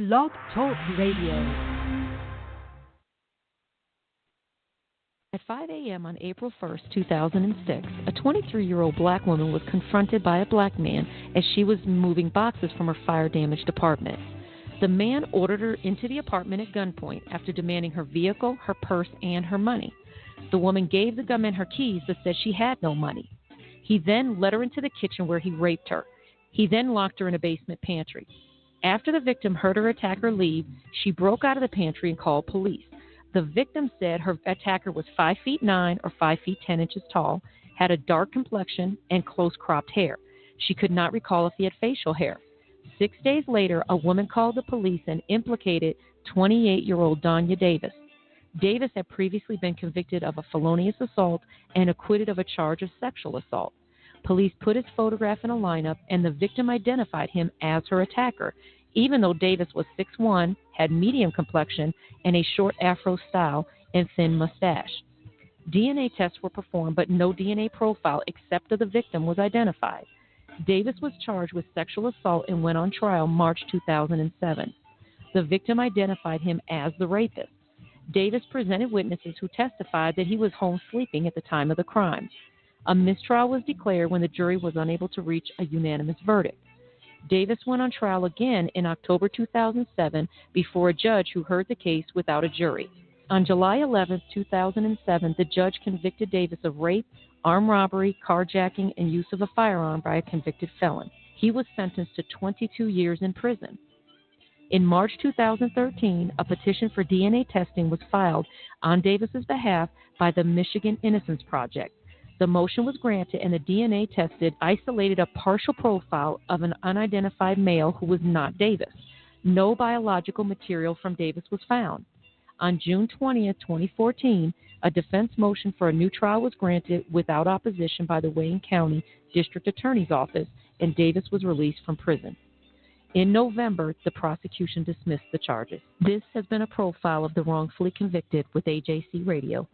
Blog Talk Radio. At 5 a.m. on April 1st, 2006, a 23-year-old black woman was confronted by a black man as she was moving boxes from her fire-damaged apartment. The man ordered her into the apartment at gunpoint after demanding her vehicle, her purse, and her money. The woman gave the gunman her keys but said she had no money. He then led her into the kitchen where he raped her. He then locked her in a basement pantry. After the victim heard her attacker leave, she broke out of the pantry and called police. The victim said her attacker was 5'9" or 5 feet 10 inches tall, had a dark complexion, and close-cropped hair. She could not recall if he had facial hair. 6 days later, a woman called the police and implicated 28-year-old Donya Davis. Davis had previously been convicted of a felonious assault and acquitted of a charge of sexual assault. Police put his photograph in a lineup, and the victim identified him as her attacker, even though Davis was 6'1", had medium complexion and a short afro style and thin mustache. DNA tests were performed, but no DNA profile except of the victim was identified. Davis was charged with sexual assault and went on trial March 2007. The victim identified him as the rapist. Davis presented witnesses who testified that he was home sleeping at the time of the crime. A mistrial was declared when the jury was unable to reach a unanimous verdict. Davis went on trial again in October 2007 before a judge who heard the case without a jury. On July 11, 2007, the judge convicted Davis of rape, armed robbery, carjacking, and use of a firearm by a convicted felon. He was sentenced to 22 years in prison. In March 2013, a petition for DNA testing was filed on Davis's behalf by the Michigan Innocence Project. The motion was granted, and the DNA tested isolated a partial profile of an unidentified male who was not Davis. No biological material from Davis was found. On June 20, 2014, a defense motion for a new trial was granted without opposition by the Wayne County District Attorney's Office, and Davis was released from prison. In November, the prosecution dismissed the charges. This has been a profile of the wrongfully convicted with AJC Radio.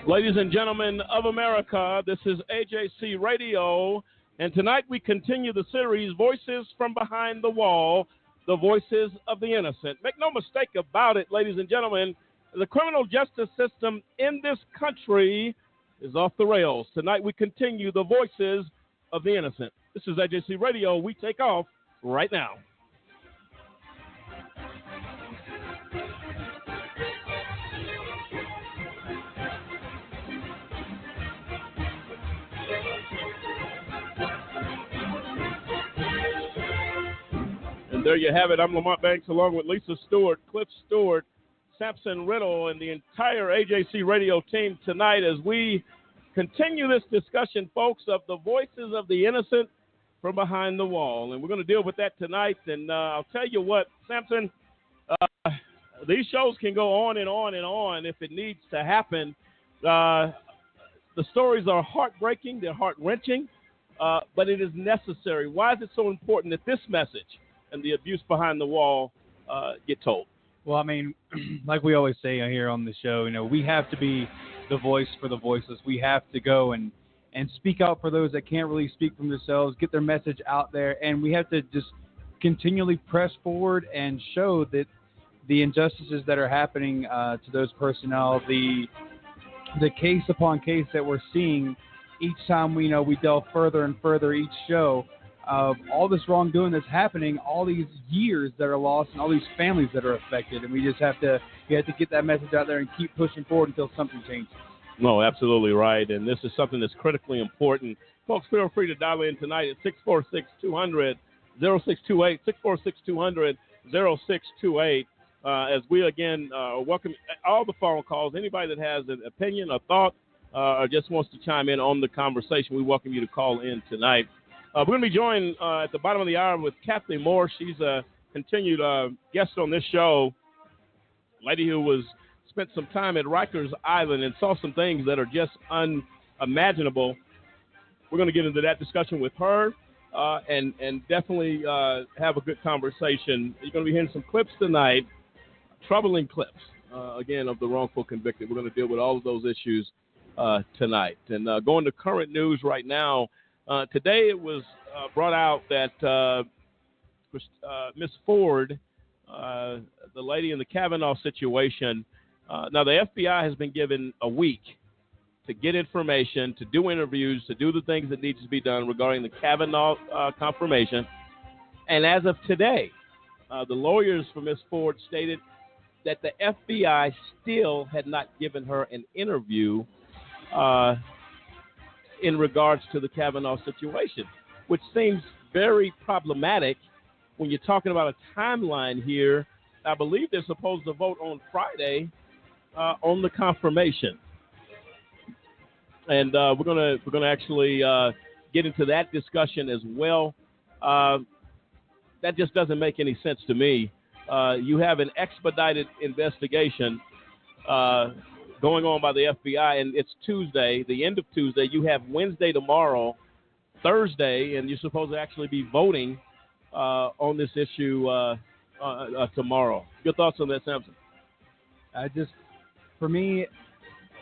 Ladies and gentlemen of America, this is AJC Radio, and tonight we continue the series, Voices from Behind the Wall, the Voices of the Innocent. Make no mistake about it, ladies and gentlemen, the criminal justice system in this country is off the rails. Tonight we continue the Voices of the Innocent. This is AJC Radio. We take off right now. There you have it. I'm Lamont Banks along with Lisa Stewart, Cliff Stewart, Sampson Riddle, and the entire AJC radio team tonight as we continue this discussion, folks, of the voices of the innocent from behind the wall. And we're going to deal with that tonight. And I'll tell you what, Sampson, these shows can go on and on and on if it needs to happen. The stories are heartbreaking. They're heart-wrenching, but it is necessary. Why is it so important that this message and the abuse behind the wall get told? Well, I mean, like we always say here on the show, we have to be the voice for the voiceless. We have to go and speak out for those that can't really speak for themselves, get their message out there, and we have to just continually press forward and show that the injustices that are happening to those personnel, the case upon case that we're seeing each time we delve further and further each show, of all this wrongdoing that's happening, all these years that are lost, and all these families that are affected, and we have to get that message out there and keep pushing forward until something changes. No, absolutely right, and this is something that's critically important. Folks, feel free to dial in tonight at 646-200-0628, 646-200-0628, as we again welcome all the phone calls. Anybody that has an opinion, a thought, or just wants to chime in on the conversation, we welcome you to call in tonight. We're going to be joined at the bottom of the hour with Kathy Morse. She's a continued guest on this show, a lady who spent some time at Rikers Island and saw some things that are just unimaginable. We're going to get into that discussion with her and definitely have a good conversation. You're going to be hearing some clips tonight, troubling clips, again, of the wrongful convicted. We're going to deal with all of those issues tonight. And going to current news right now, today it was brought out that Miss Ford, the lady in the Kavanaugh situation, now the FBI has been given a week to get information, to do interviews, to do the things that needs to be done regarding the Kavanaugh confirmation. And as of today, the lawyers for Miss Ford stated that the FBI still had not given her an interview in regards to the Kavanaugh situation, which seems very problematic when you're talking about a timeline here. I believe they're supposed to vote on Friday on the confirmation, and we're gonna actually get into that discussion as well. That just doesn't make any sense to me. You have an expedited investigation going on by the FBI, and it's Tuesday, the end of Tuesday. You have Wednesday tomorrow, Thursday, and you're supposed to actually be voting on this issue tomorrow. Your thoughts on that, Samson? For me,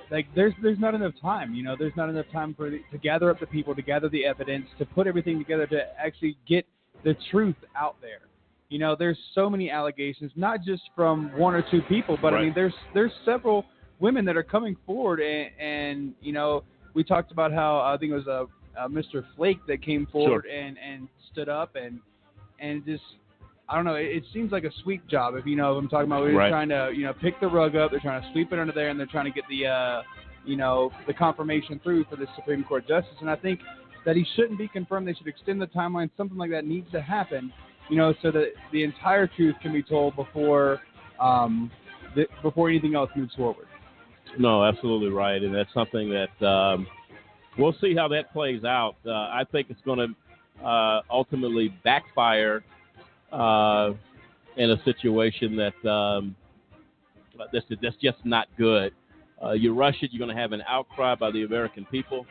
like there's not enough time. There's not enough time to gather up the people, to gather the evidence, to put everything together, to actually get the truth out there. There's so many allegations, not just from one or two people, but right. I mean, there's several women that are coming forward, and we talked about how I think it was Mr. Flake that came forward sure. and stood up and just, I don't know, it seems like a sweep job, if I'm talking about. We're right. trying to pick the rug up, they're trying to sweep it under there, and they're trying to get the confirmation through for the Supreme Court justice. And I think that he shouldn't be confirmed. They should extend the timeline. Something like that needs to happen, so that the entire truth can be told before anything else moves forward. No, absolutely right, and that's something that we'll see how that plays out. I think it's going to ultimately backfire in a situation that's just not good. You rush it, you're going to have an outcry by the American people.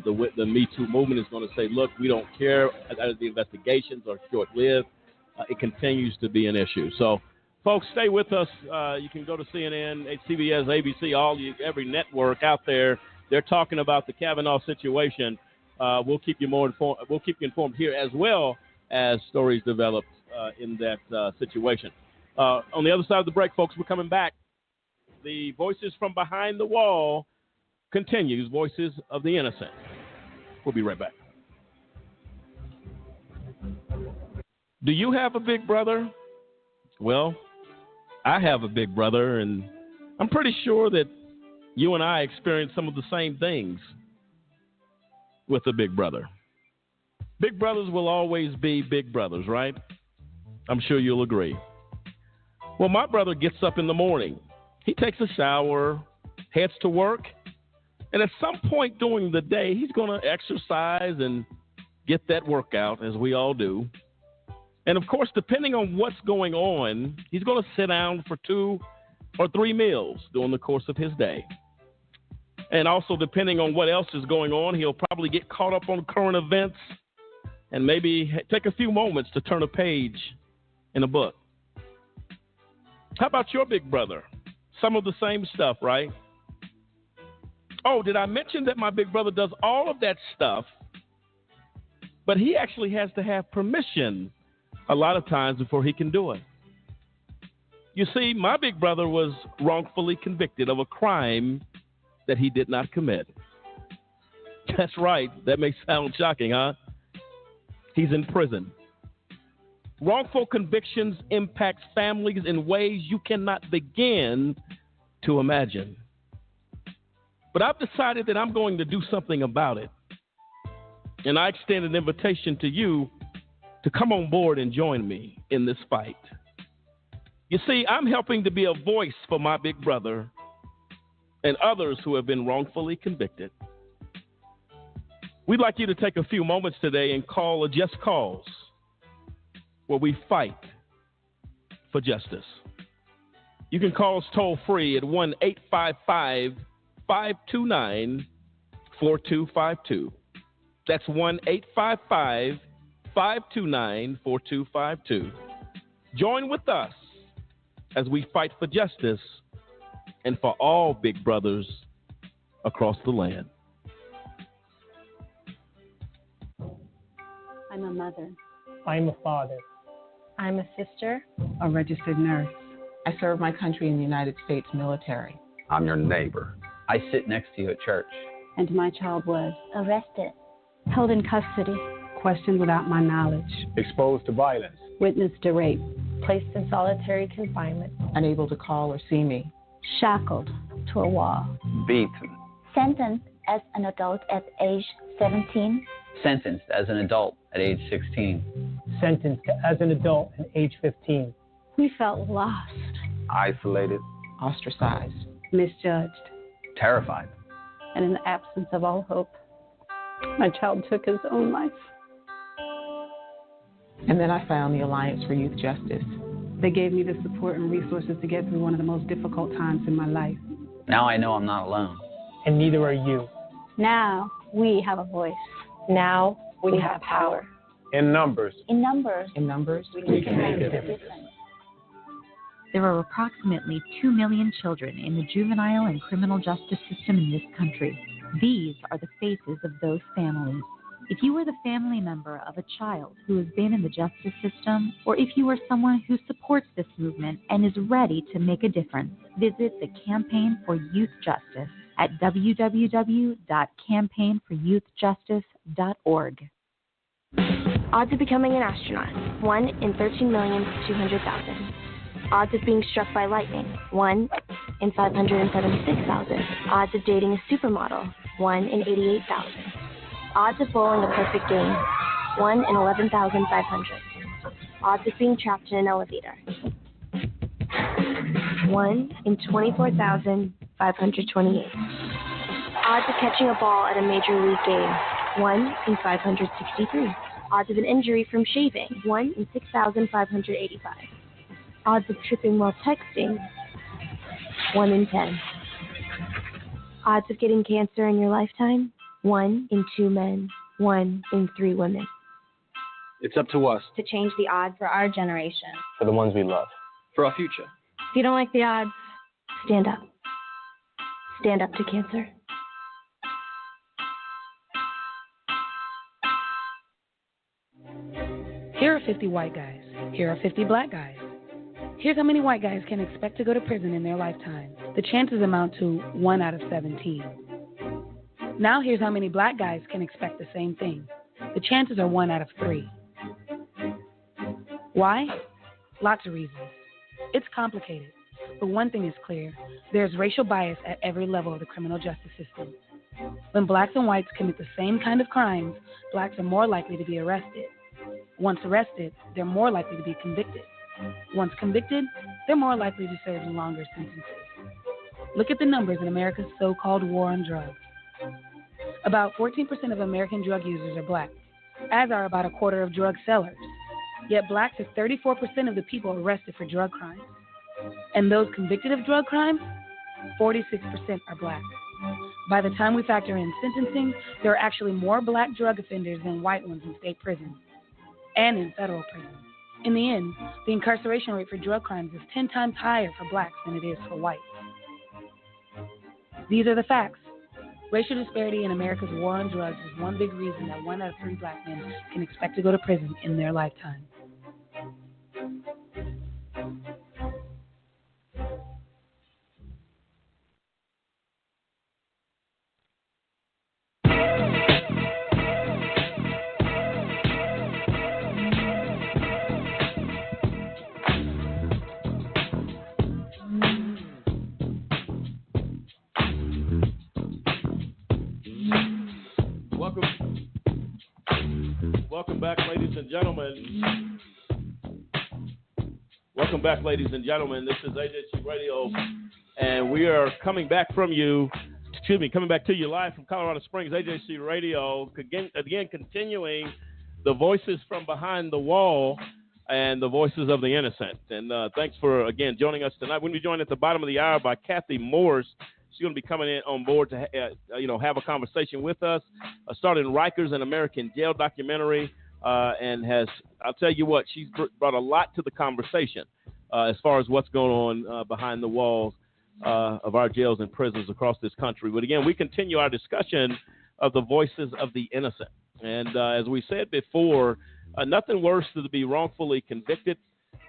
The Me Too movement is going to say, look, we don't care. The investigations are short-lived. It continues to be an issue. So, folks, stay with us. You can go to CNN, CBS, ABC, every network out there. They're talking about the Kavanaugh situation. We'll keep you more informed. We'll keep you informed here as well as stories develop in that situation. On the other side of the break, folks, we're coming back. The Voices from Behind the Wall continues, Voices of the Innocent. We'll be right back. Do you have a big brother? Well, I have a big brother, and I'm pretty sure that you and I experience some of the same things with a big brother. Big brothers will always be big brothers, right? I'm sure you'll agree. Well, my brother gets up in the morning. He takes a shower, heads to work, and at some point during the day, he's going to exercise and get that workout, as we all do. And, of course, depending on what's going on, he's going to sit down for 2 or 3 meals during the course of his day. And also, depending on what else is going on, he'll probably get caught up on current events and maybe take a few moments to turn a page in a book. How about your big brother? Some of the same stuff, right? Oh, did I mention that my big brother does all of that stuff, but he actually has to have permission a lot of times before he can do it? You see, my big brother was wrongfully convicted of a crime that he did not commit. That's right. That may sound shocking, huh? He's in prison. Wrongful convictions impact families in ways you cannot begin to imagine. But I've decided that I'm going to do something about it. And I extend an invitation to you to come on board and join me in this fight. You see, I'm helping to be a voice for my big brother and others who have been wrongfully convicted. We'd like you to take a few moments today and call a Just Cause, where we fight for justice. You can call us toll free at 1-855-529-4252. That's 1-855-529-4252. Join with us as we fight for justice and for all big brothers across the land. I'm a mother. I'm a father. I'm a sister. A registered nurse. I serve my country in the United States military. I'm your neighbor. I sit next to you at church. And my child was Arrested. held in custody, questioned without my knowledge, Exposed to violence. witnessed to rape, Placed in solitary confinement. Unable to call or see me. shackled to a wall, Beaten. Sentenced as an adult at age 17. Sentenced as an adult at age 16. Sentenced as an adult at age 15. We felt lost, Isolated. Ostracized. misjudged, Terrified. and in the absence of all hope, my child took his own life. And then I found the Alliance for Youth Justice. They gave me the support and resources to get through one of the most difficult times in my life. Now I know I'm not alone. And neither are you. Now we have a voice. Now we have power. In numbers. In numbers, In numbers, We can make a difference. There are approximately 2 million children in the juvenile and criminal justice system in this country. These are the faces of those families. If you are the family member of a child who has been in the justice system, or if you are someone who supports this movement and is ready to make a difference, visit the Campaign for Youth Justice at www.campaignforyouthjustice.org. Odds of becoming an astronaut, 1 in 13,200,000. Odds of being struck by lightning, 1 in 576,000. Odds of dating a supermodel, 1 in 88,000. Odds of bowling a perfect game, 1 in 11,500. Odds of being trapped in an elevator, 1 in 24,528. Odds of catching a ball at a major league game, 1 in 563. Odds of an injury from shaving, 1 in 6,585. Odds of tripping while texting, 1 in 10. Odds of getting cancer in your lifetime, 1 in 2 men, 1 in 3 women. It's up to us. To change the odds for our generation. For the ones we love. For our future. If you don't like the odds, stand up. Stand up to cancer. Here are 50 white guys. Here are 50 black guys. Here's how many white guys can expect to go to prison in their lifetime. The chances amount to 1 out of 17. Now here's how many black guys can expect the same thing. The chances are 1 out of 3. Why? Lots of reasons. It's complicated, but one thing is clear. There's racial bias at every level of the criminal justice system. When blacks and whites commit the same kind of crimes, blacks are more likely to be arrested. Once arrested, they're more likely to be convicted. Once convicted, they're more likely to serve longer sentences. Look at the numbers in America's so-called war on drugs. About 14% of American drug users are black, as are about a quarter of drug sellers. Yet blacks are 34% of the people arrested for drug crimes. And those convicted of drug crimes, 46% are black. By the time we factor in sentencing, there are actually more black drug offenders than white ones in state prisons and in federal prisons. In the end, the incarceration rate for drug crimes is 10 times higher for blacks than it is for whites. These are the facts. Racial disparity in America's war on drugs is one big reason that 1 out of 3 black men can expect to go to prison in their lifetime. Welcome back, ladies and gentlemen. Welcome back, ladies and gentlemen. This is AJC Radio, and we are coming back to you live from Colorado Springs, AJC Radio. Again, continuing the voices from behind the wall and the voices of the innocent. And thanks for, again, joining us tonight. We're going to be joined at the bottom of the hour by Kathy Morse. She's going to be coming in on board to have a conversation with us. Started in Rikers, an American jail documentary, and I'll tell you what, she's brought a lot to the conversation as far as what's going on behind the walls of our jails and prisons across this country. But again, we continue our discussion of the voices of the innocent. And as we said before, nothing worse than to be wrongfully convicted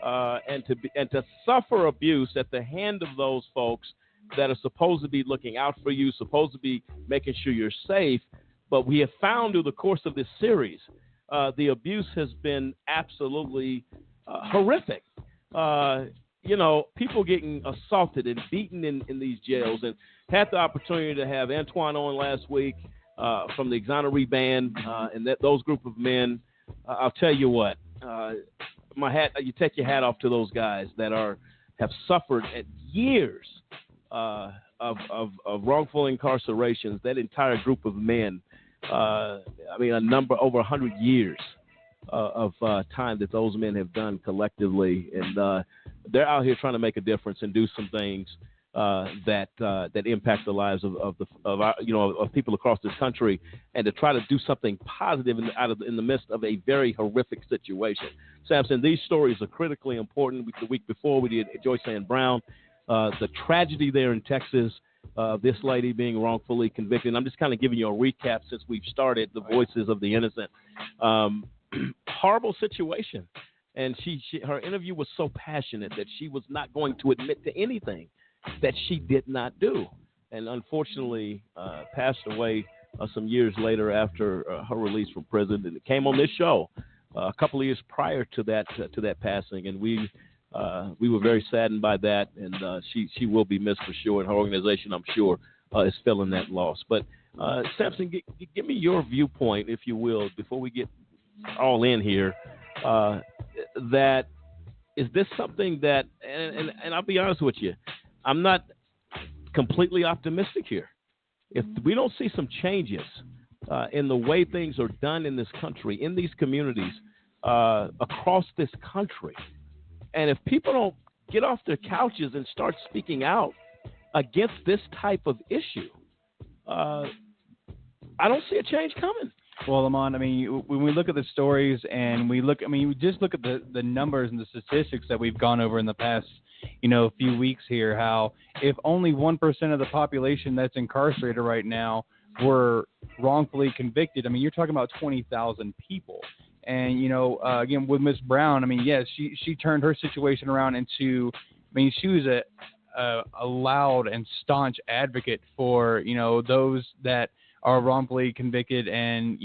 and to suffer abuse at the hand of those folks that are supposed to be looking out for you, supposed to be making sure you're safe. But we have found through the course of this series, the abuse has been absolutely horrific. People getting assaulted and beaten in these jails, and had the opportunity to have Antoine on last week from the Exoneree Band and those group of men. I'll tell you what, you take your hat off to those guys that have suffered at years of wrongful incarcerations. That entire group of men, a number over 100 years of time that those men have done collectively, and they're out here trying to make a difference and do some things that impact the lives of people across this country, and to try to do something positive in the midst of a very horrific situation. Samson, these stories are critically important. The week before, we did Joyce Ann Brown, the tragedy there in Texas, this lady being wrongfully convicted. And I'm just kind of giving you a recap since we've started the voices of the innocent. Horrible situation. And her interview was so passionate that she was not going to admit to anything that she did not do. And unfortunately, passed away some years later after her release from prison. And it came on this show a couple of years prior to that passing. And we were very saddened by that. And she will be missed for sure. And her organization, I'm sure, is feeling that loss. But Samson, give me your viewpoint, if you will, before we get all in here. That is this something that, and I'll be honest with you, I'm not completely optimistic here. If we don't see some changes in the way things are done in this country, in these communities, across this country, and if people don't get off their couches and start speaking out against this type of issue, I don't see a change coming. Well, Lamont, when we look at the stories and we just look at the numbers and the statistics that we've gone over in the past, few weeks here, how if only 1% of the population that's incarcerated right now were wrongfully convicted, you're talking about 20,000 people. And, again, with Miss Brown, yes, she turned her situation around into, she was a loud and staunch advocate for, those that are wrongfully convicted, and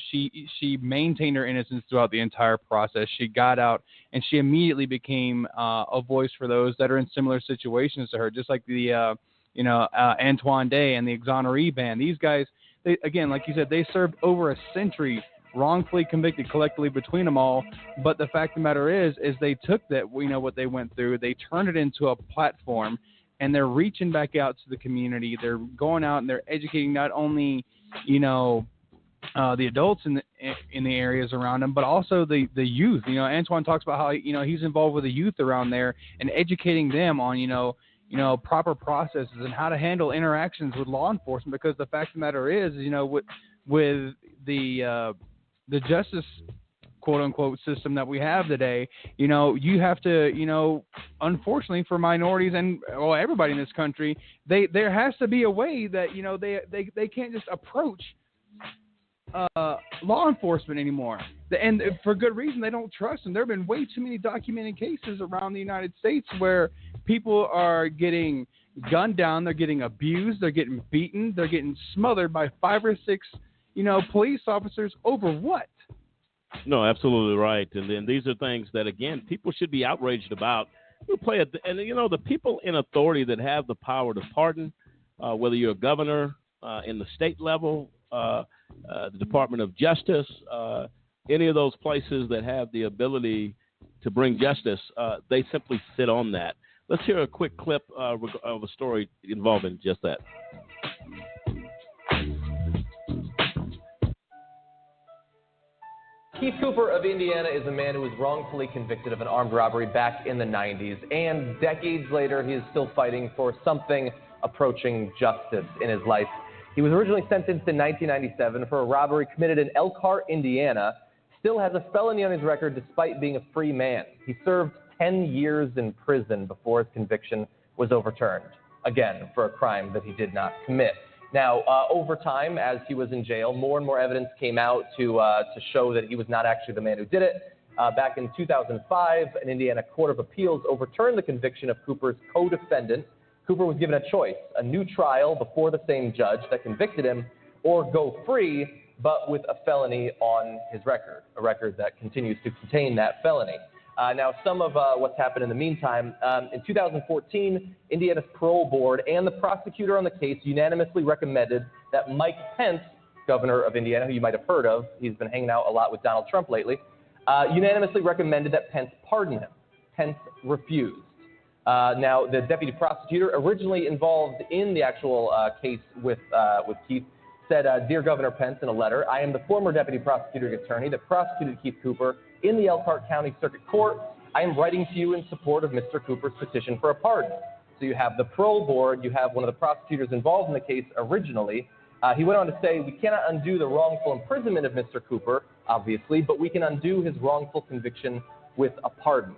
she maintained her innocence throughout the entire process. She got out, and she immediately became a voice for those that are in similar situations to her, just like the Antoine Day and the Exoneree Band. These guys, they, again, like you said, they served over a century wrongfully convicted collectively between them all. But the fact of the matter is they took that, what they went through, they turned it into a platform, and they're reaching back out to the community. They're going out and they're educating not only, the adults in the areas around them, but also the youth. Antoine talks about how, he's involved with the youth around there and educating them on, proper processes and how to handle interactions with law enforcement. Because the fact of the matter is, with the justice quote unquote system that we have today, you have to, unfortunately for minorities and everybody in this country, there has to be a way that, they can't just approach law enforcement anymore. And for good reason, they don't trust them. There have been way too many documented cases around the United States where people are getting gunned down, they're getting abused, they're getting beaten, they're getting smothered by 5 or 6, police officers over what? No, absolutely right. And then these are things that, again, people should be outraged about. And the people in authority that have the power to pardon, whether you're a governor in the state level, the Department of Justice, any of those places that have the ability to bring justice, they simply sit on that. Let's hear a quick clip of a story involving just that. Keith Cooper of Indiana is a man who was wrongfully convicted of an armed robbery back in the 90s, and decades later, he is still fighting for something approaching justice in his life. He was originally sentenced in 1997 for a robbery committed in Elkhart, Indiana, still has a felony on his record despite being a free man. He served 10 years in prison before his conviction was overturned. again, for a crime that he did not commit. Now, over time, as he was in jail, more and more evidence came out to show that he was not actually the man who did it. Back in 2005, an Indiana Court of Appeals overturned the conviction of Cooper's co-defendant. Cooper was given a choice, a new trial before the same judge that convicted him, or go free, but with a felony on his record, a record that continues to contain that felony. Now, some of what's happened in the meantime, in 2014, Indiana's parole board and the prosecutor on the case unanimously recommended that Mike Pence, governor of Indiana, who you might have heard of, he's been hanging out a lot with Donald Trump lately, unanimously recommended that Pence pardon him. Pence refused. Now, the deputy prosecutor originally involved in the actual case with Keith said, Dear Governor Pence, in a letter, I am the former deputy prosecuting attorney that prosecuted Keith Cooper in the Elkhart County Circuit Court. I am writing to you in support of Mr. Cooper's petition for a pardon. So you have the parole board, you have one of the prosecutors involved in the case originally. He went on to say, we cannot undo the wrongful imprisonment of Mr. Cooper, obviously, but we can undo his wrongful conviction with a pardon.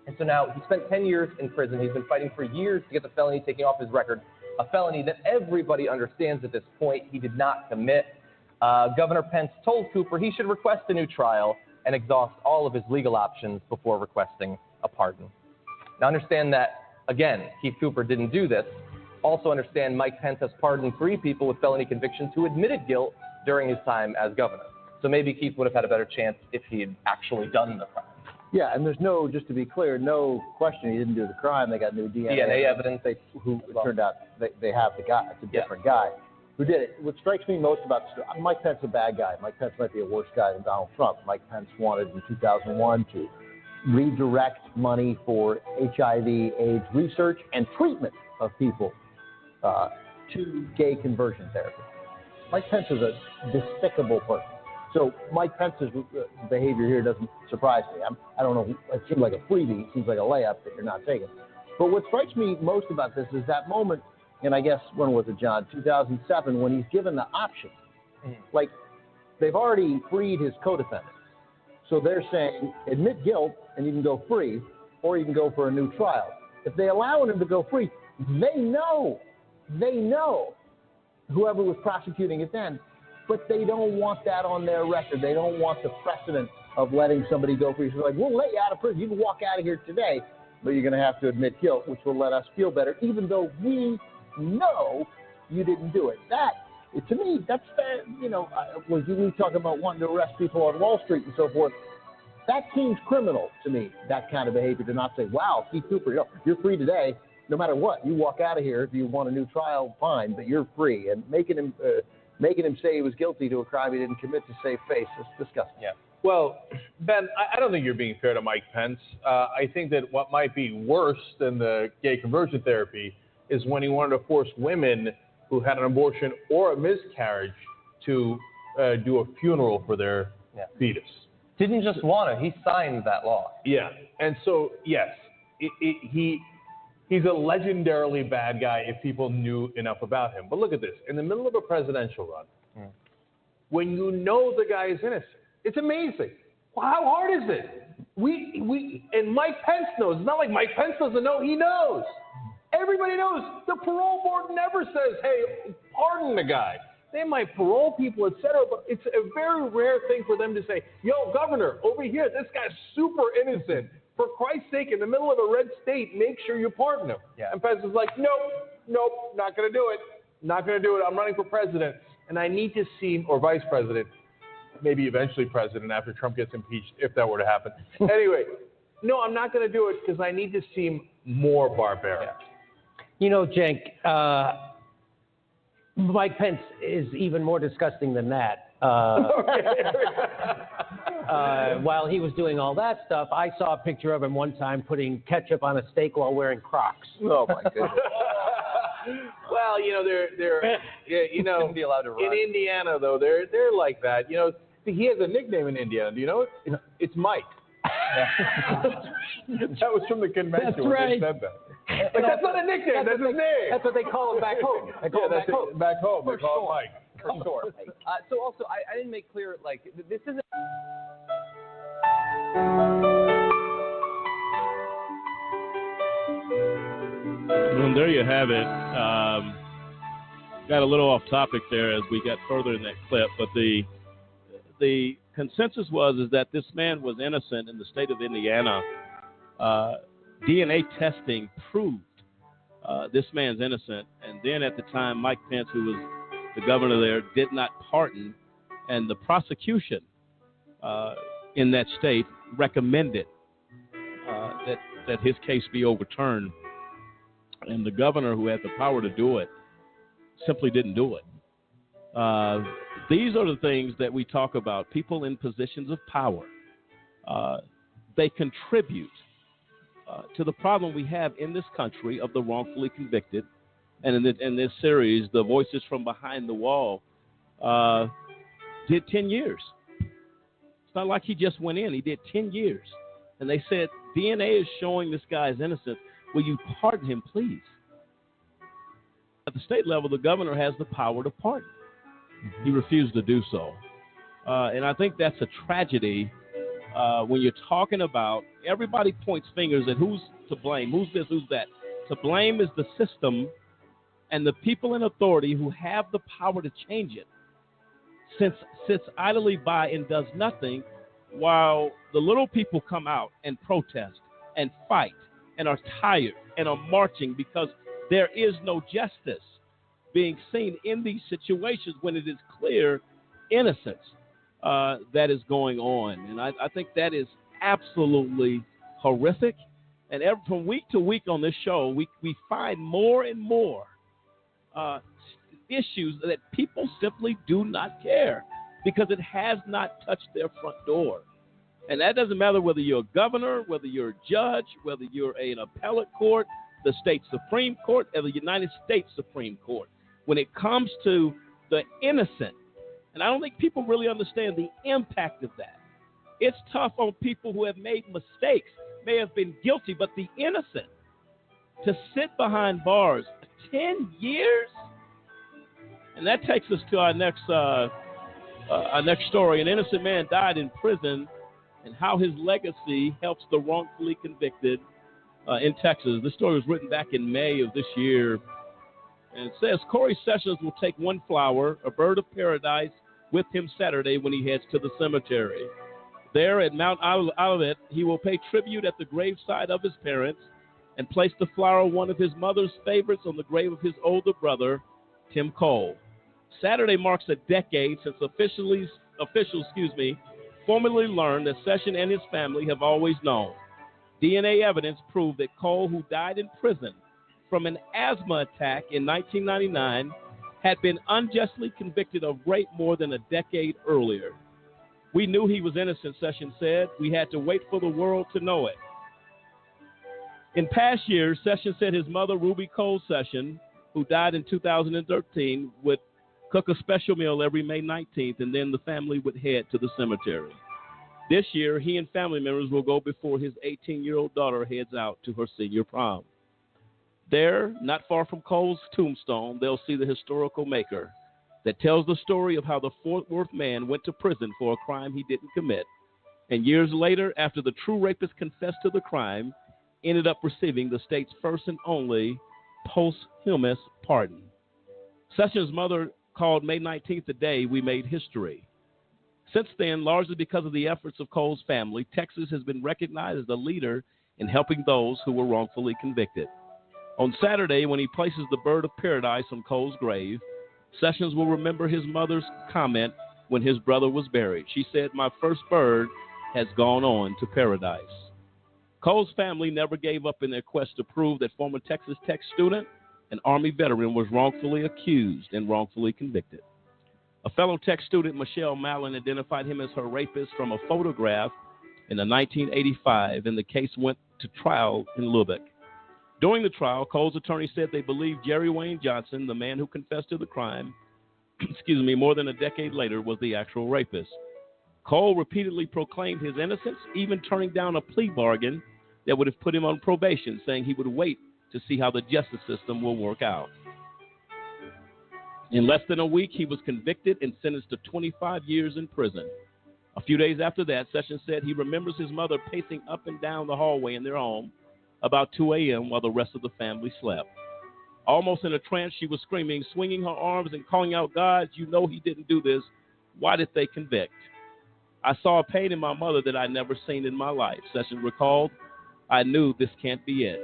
And so now he spent 10 years in prison. He's been fighting for years to get the felony taken off his record, a felony that everybody understands at this point he did not commit. Governor Pence told Cooper he should request a new trial and exhaust all of his legal options before requesting a pardon. Now understand that, again, Keith Cooper didn't do this. Also understand Mike Pence has pardoned 3 people with felony convictions who admitted guilt during his time as governor. So maybe Keith would have had a better chance if he had actually done the crime. Yeah, and there's no, just to be clear, no question he didn't do the crime. They got new DNA evidence. It turned out they have the guy. It's a different guy who did it. What strikes me most about Mike Pence is a bad guy. Mike Pence might be a worse guy than Donald Trump. Mike Pence wanted in 2001 to redirect money for HIV/AIDS research and treatment of people to gay conversion therapy. Mike Pence is a despicable person. So Mike Pence's behavior here doesn't surprise me. I don't know. It seems like a freebie. It seems like a layup that you're not taking. But what strikes me most about this is that moment, and I guess, when was it, John? 2007, when he's given the option. Like, they've already freed his co-defendant. So they're saying, admit guilt and you can go free, or you can go for a new trial. If they allow him to go free, they know, whoever was prosecuting it then, but they don't want that on their record. They don't want the precedent of letting somebody go free. So like, we'll let you out of prison. You can walk out of here today, but you're going to have to admit guilt, which will let us feel better, even though we know you didn't do it. That, to me, that's, when we talk about wanting to arrest people on Wall Street and so forth, that seems criminal to me, that kind of behavior, to not say, wow, Keith Cooper, you're free today, no matter what. You walk out of here. If you want a new trial, fine, but you're free. And making him say he was guilty to a crime he didn't commit to save face is disgusting. Yeah. Well, Ben, I don't think you're being fair to Mike Pence. I think that what might be worse than the gay conversion therapy is when he wanted to force women who had an abortion or a miscarriage to do a funeral for their fetus. Didn't just want to. He signed that law. Yeah. And so, yes, he's a legendarily bad guy if people knew enough about him. But look at this. In the middle of a presidential run, when you know the guy is innocent, it's amazing. Well, how hard is it? And Mike Pence knows. It's not like Mike Pence doesn't know. He knows. Everybody knows. The parole board never says, hey, pardon the guy. They might parole people, etc., but it's a very rare thing for them to say, yo, governor, over here, this guy's super innocent. For Christ's sake, in the middle of a red state, make sure you pardon him. Yeah. And Pence is like, nope, not going to do it. Not going to do it. I'm running for president. And I need to see, or vice president, maybe eventually president after Trump gets impeached, if that were to happen. Anyway, no, I'm not going to do it because I need to seem more barbaric. You know, Cenk, Mike Pence is even more disgusting than that. While he was doing all that stuff, I saw a picture of him one time putting ketchup on a steak while wearing Crocs. Oh, my goodness. Well, they're shouldn't be allowed to run. In Indiana, though, they're like that. He has a nickname in Indiana. Do you know it? It's Mike. That was from the convention. That's right. They said that. Like, that's not a nickname. That's his name. That's what they call him back home. They call him back home. Back home. They call him Mike. For sure. So also, I didn't make clear, like, this isn't... And there you have it. Got a little off topic there as we got further in that clip, but the consensus is that this man was innocent in the state of Indiana. DNA testing proved this man's innocent, and then at the time, Mike Pence, who was the governor there, did not pardon, and the prosecution in that state recommended that his case be overturned, and the governor, who had the power to do it, simply didn't do it. These are the things that we talk about. People in positions of power, they contribute to the problem we have in this country of the wrongfully convicted. And in this series, the Voices from Behind the Wall did 10 years. It's not like he just went in. He did 10 years. And they said, DNA is showing this guy's innocence. Will you pardon him, please? At the state level, the governor has the power to pardon. He refused to do so. And I think that's a tragedy when you're talking about everybody points fingers at who's to blame, who's this, who's that. To blame is the system and the people in authority who have the power to change it sits idly by and does nothing while the little people come out and protest and fight and are tired and are marching because there is no justice being seen in these situations when it is clear innocence that is going on. And I think that is absolutely horrific. And from week to week on this show, we find more and more issues that people simply do not care because it has not touched their front door. And that doesn't matter whether you're a governor, whether you're a judge, whether you're an appellate court, the state Supreme Court, or the United States Supreme Court. When it comes to the innocent, and I don't think people really understand the impact of that. It's tough on people who have made mistakes, may have been guilty, but the innocent, to sit behind bars 10 years? And that takes us to our next story. An innocent man died in prison and how his legacy helps the wrongfully convicted in Texas. This story was written back in May of this year. And it says, Corey Sessions will take one flower, a bird of paradise, with him Saturday when he heads to the cemetery. There at Mount Olivet, he will pay tribute at the graveside of his parents and place the flower, one of his mother's favorites, on the grave of his older brother, Tim Cole. Saturday marks a decade since officials formally learned that Sessions and his family have always known. DNA evidence proved that Cole, who died in prison from an asthma attack in 1999, had been unjustly convicted of rape more than a decade earlier. We knew he was innocent, Sessions said. We had to wait for the world to know it. In past years, Sessions said his mother, Ruby Cole Sessions, who died in 2013, would cook a special meal every May 19th, and then the family would head to the cemetery. This year, he and family members will go before his 18-year-old daughter heads out to her senior prom. There, not far from Cole's tombstone, they'll see the historical maker that tells the story of how the Fort Worth man went to prison for a crime he didn't commit, and years later, after the true rapist confessed to the crime, ended up receiving the state's first and only posthumous pardon. Sessions' mother called May 19th the day we made history. Since then, largely because of the efforts of Cole's family, Texas has been recognized as a leader in helping those who were wrongfully convicted. On Saturday, when he places the bird of paradise on Cole's grave, Sessions will remember his mother's comment when his brother was buried. She said, "My first bird has gone on to paradise." Cole's family never gave up in their quest to prove that former Texas Tech student and Army veteran was wrongfully accused and wrongfully convicted. A fellow Tech student, Michelle Mallon, identified him as her rapist from a photograph in 1985, and the case went to trial in Lubbock. During the trial, Cole's attorney said they believed Jerry Wayne Johnson, the man who confessed to the crime, more than a decade later, was the actual rapist. Cole repeatedly proclaimed his innocence, even turning down a plea bargain that would have put him on probation, saying he would wait to see how the justice system will work out. In less than a week, he was convicted and sentenced to 25 years in prison. A few days after that, Sessions said he remembers his mother pacing up and down the hallway in their home about 2 a.m. while the rest of the family slept. Almost in a trance, she was screaming, swinging her arms and calling out, God, you know he didn't do this. Why did they convict? I saw a pain in my mother that I'd never seen in my life. Sessions recalled, I knew this can't be it.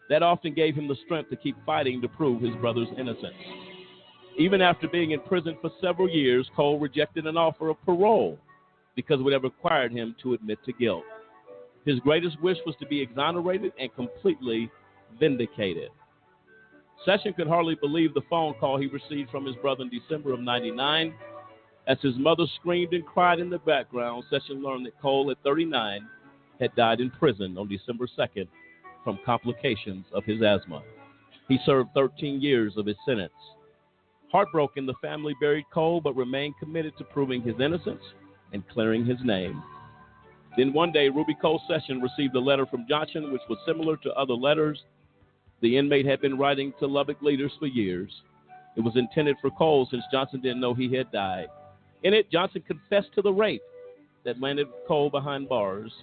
That often gave him the strength to keep fighting to prove his brother's innocence. Even after being in prison for several years, Cole rejected an offer of parole because it would have required him to admit to guilt. His greatest wish was to be exonerated and completely vindicated. Session could hardly believe the phone call he received from his brother in December of 99. As his mother screamed and cried in the background, Session learned that Cole, at 39, had died in prison on December 2nd from complications of his asthma. He served 13 years of his sentence. Heartbroken, the family buried Cole but remained committed to proving his innocence and clearing his name. Then one day, Ruby Cole Session received a letter from Johnson, which was similar to other letters the inmate had been writing to Lubbock leaders for years. It was intended for Cole since Johnson didn't know he had died. In it, Johnson confessed to the rape that landed Cole behind bars.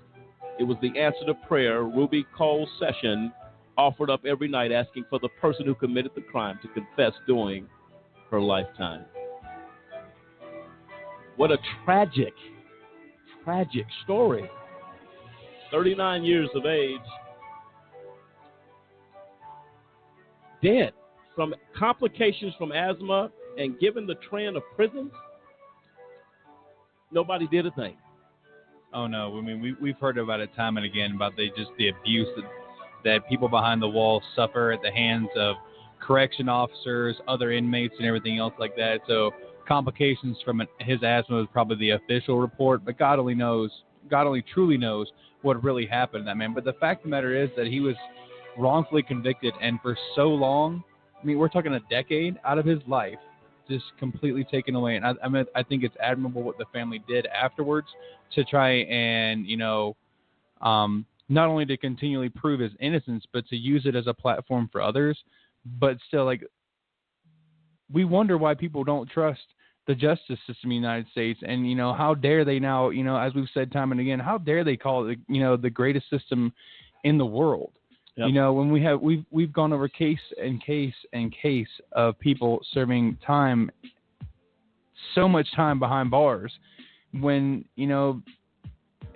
It was the answer to prayer Ruby Cole Session offered up every night, asking for the person who committed the crime to confess during her lifetime. What a tragic story. 39 years of age, dead from complications from asthma, and given the trend of prisons, nobody did a thing. Oh no! I mean, we've heard about it time and again about the abuse that people behind the wall suffer at the hands of correction officers, other inmates, and everything else like that. So complications from his asthma is probably the official report, but God only truly knows what really happened to that man. But the fact of the matter is that he was wrongfully convicted, and for so long, I mean, we're talking a decade out of his life, just completely taken away. And I think it's admirable what the family did afterwards to try and, not only to continually prove his innocence, but to use it as a platform for others. But still, like, we wonder why people don't trust the justice system in the United States. And, how dare they now, as we've said time and again, how dare they call it, the greatest system in the world? Yep. When we've gone over case and case and case of people serving time, so much time behind bars, when, and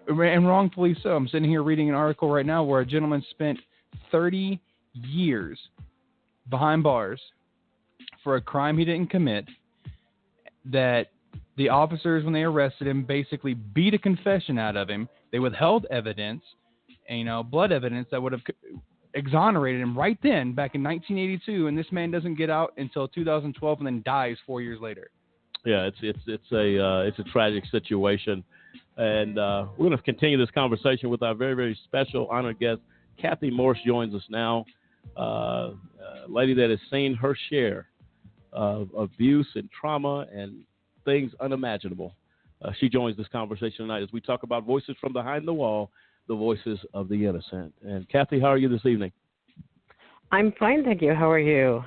wrongfully so. I'm sitting here reading an article right now where a gentleman spent 30 years behind bars for a crime he didn't commit, that the officers, when they arrested him, basically beat a confession out of him. They withheld evidence, blood evidence that would have exonerated him right then, back in 1982, and this man doesn't get out until 2012 and then dies 4 years later. Yeah, it's a tragic situation, and we're going to continue this conversation with our very, very special honored guest. Kathy Morse joins us now, a lady that has seen her share of abuse and trauma and things unimaginable. She joins this conversation tonight as we talk about voices from behind the wall, the voices of the innocent. And Kathy, how are you this evening? I'm fine, thank you. How are you?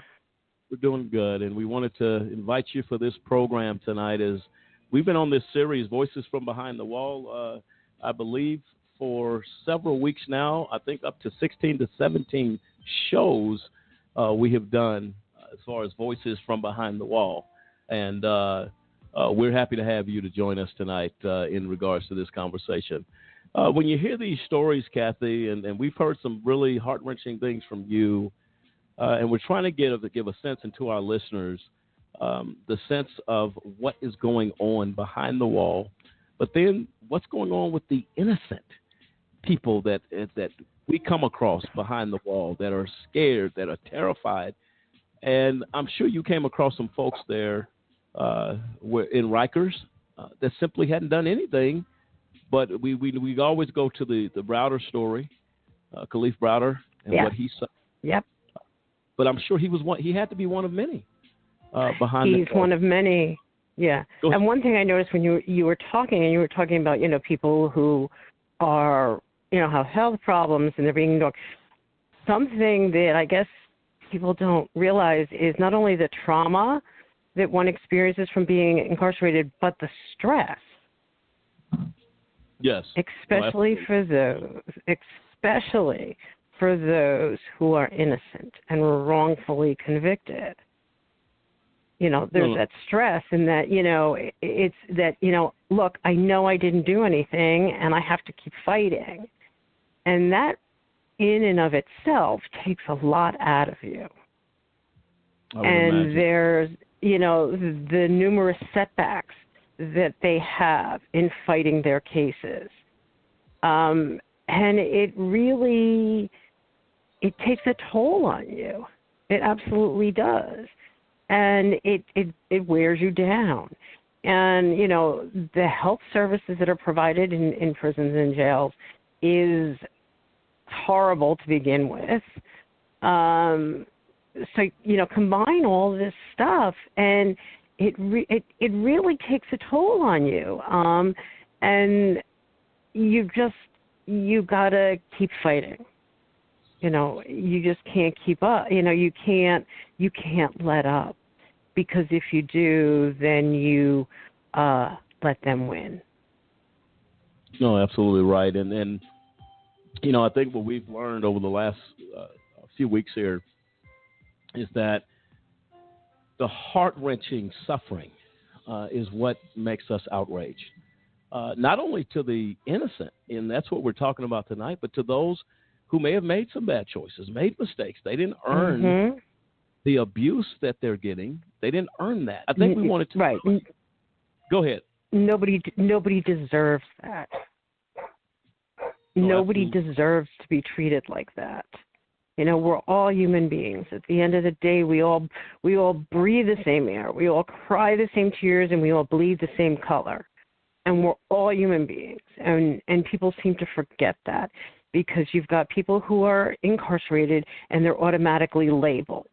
We're doing good, and we wanted to invite you for this program tonight as we've been on this series, Voices from Behind the Wall, I believe for several weeks now. I think up to 16 to 17 shows we have done as far as Voices from Behind the Wall. And we're happy to have you to join us tonight in regards to this conversation. When you hear these stories, Kathy, and we've heard some really heart-wrenching things from you, and we're trying to give a sense into our listeners, the sense of what is going on behind the wall, but then what's going on with the innocent people that we come across behind the wall that are scared, that are terrified. And I'm sure you came across some folks there in Rikers that simply hadn't done anything. But we always go to the Browder story, Cliff Browder, and what he said. Yep. But I'm sure he had to be one of many behind. He's one of many. Yeah. And one thing I noticed when you were talking about people who are have health problems and they're being something that I guess people don't realize is not only the trauma that one experiences from being incarcerated, but the stress. Yes. Especially for those who are innocent and were wrongfully convicted. There's that stress and that, it's that, look, I know I didn't do anything and I have to keep fighting. And that in and of itself takes a lot out of you. And there's, the numerous setbacks that they have in fighting their cases. And it really, it takes a toll on you. It absolutely does. And it wears you down. And, the health services that are provided in prisons and jails is horrible to begin with. So, combine all this stuff, and it really takes a toll on you. And you got to keep fighting. You just can't keep up. You can't let up, because if you do, then you let them win. No, absolutely right. And I think what we've learned over the last few weeks here is that the heart-wrenching suffering is what makes us outraged. Not only to the innocent, and that's what we're talking about tonight, but to those who may have made some bad choices, made mistakes. They didn't earn the abuse that they're getting. They didn't earn that. I think we wanted to. Right. Go ahead. Nobody deserves that. Nobody deserves to be treated like that. We're all human beings. At the end of the day, we all breathe the same air. We all cry the same tears, and we all bleed the same color. And we're all human beings. And people seem to forget that, because you've got people who are incarcerated and they're automatically labeled.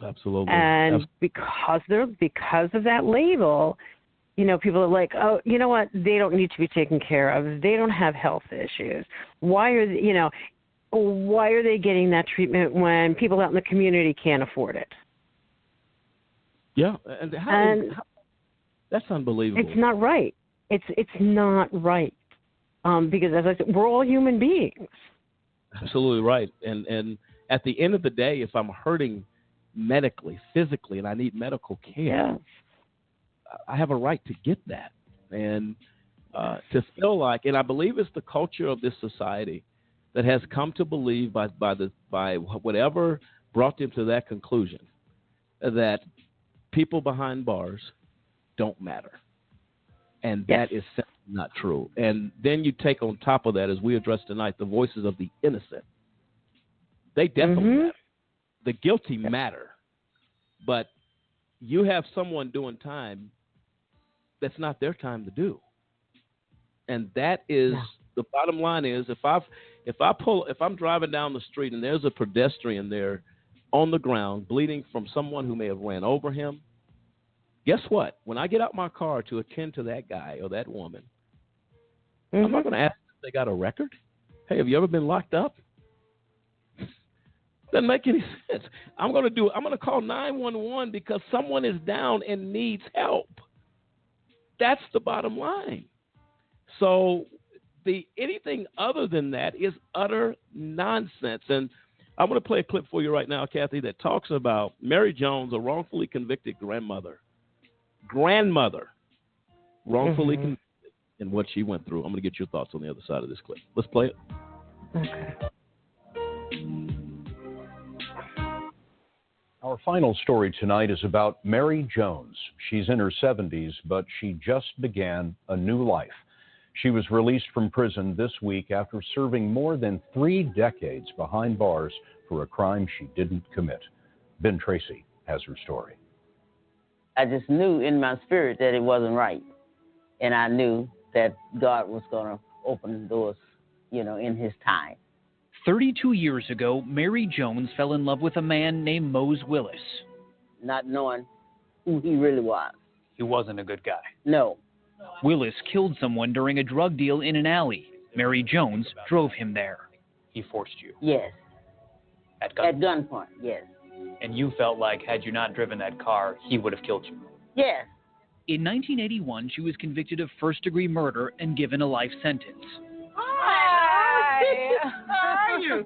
Absolutely. And because of that label, people are like, oh, you know what? They don't need to be taken care of. They don't have health issues. Why are they getting that treatment when people out in the community can't afford it? Yeah, and that's unbelievable. It's not right. It's not right. Because, as I said, we're all human beings. Absolutely right. And at the end of the day, if I'm hurting medically, physically, and I need medical care, I have a right to get that. And to feel like, and I believe it's the culture of this society that has come to believe by whatever brought them to that conclusion, that people behind bars don't matter. And that is simply not true. And then you take on top of that, as we address tonight, the voices of the innocent. They definitely matter. The guilty matter. But you have someone doing time that's not their time to do. And that is the bottom line is, if I'm driving down the street and there's a pedestrian there on the ground bleeding from someone who may have ran over him, guess what? When I get out my car to attend to that guy or that woman, I'm not going to ask if they got a record. Hey, have you ever been locked up? Doesn't make any sense. I'm going to call 911 because someone is down and needs help. That's the bottom line. So anything other than that is utter nonsense. And I want to play a clip for you right now, Kathy, that talks about Mary Jones, a wrongfully convicted grandmother, wrongfully convicted, and what she went through. I'm going to get your thoughts on the other side of this clip. Let's play it. Okay. Our final story tonight is about Mary Jones. She's in her 70s, but she just began a new life. She was released from prison this week after serving more than 3 decades behind bars for a crime she didn't commit. Ben Tracy has her story. I just knew in my spirit that it wasn't right. And I knew that God was going to open the doors, in his time. 32 years ago, Mary Jones fell in love with a man named Mose Willis. Not knowing who he really was. He wasn't a good guy. No. Willis killed someone during a drug deal in an alley. Mary Jones drove him there. He forced you? Yes. At gunpoint? At gunpoint, yes. And you felt like had you not driven that car, he would have killed you? Yes. In 1981, she was convicted of first-degree murder and given a life sentence. Hi. How are you?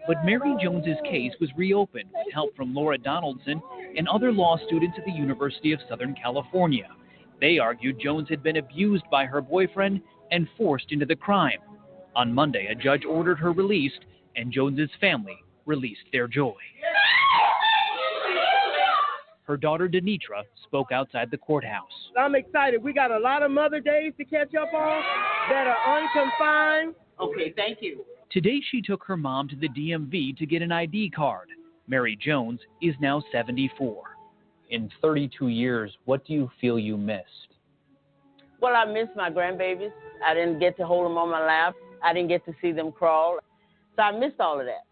But Mary Jones's case was reopened with help from Laura Donaldson and other law students at the University of Southern California. They argued Jones had been abused by her boyfriend and forced into the crime. On Monday, a judge ordered her released, and Jones's family released their joy. Her daughter, Denitra, spoke outside the courthouse. I'm excited. We got a lot of Mother Days to catch up on that are unconfined. Okay, thank you. Today, she took her mom to the DMV to get an ID card. Mary Jones is now 74. In 32 years, what do you feel you missed? Well, I miss my grandbabies. I didn't get to hold them on my lap. I didn't get to see them crawl. So I missed all of that.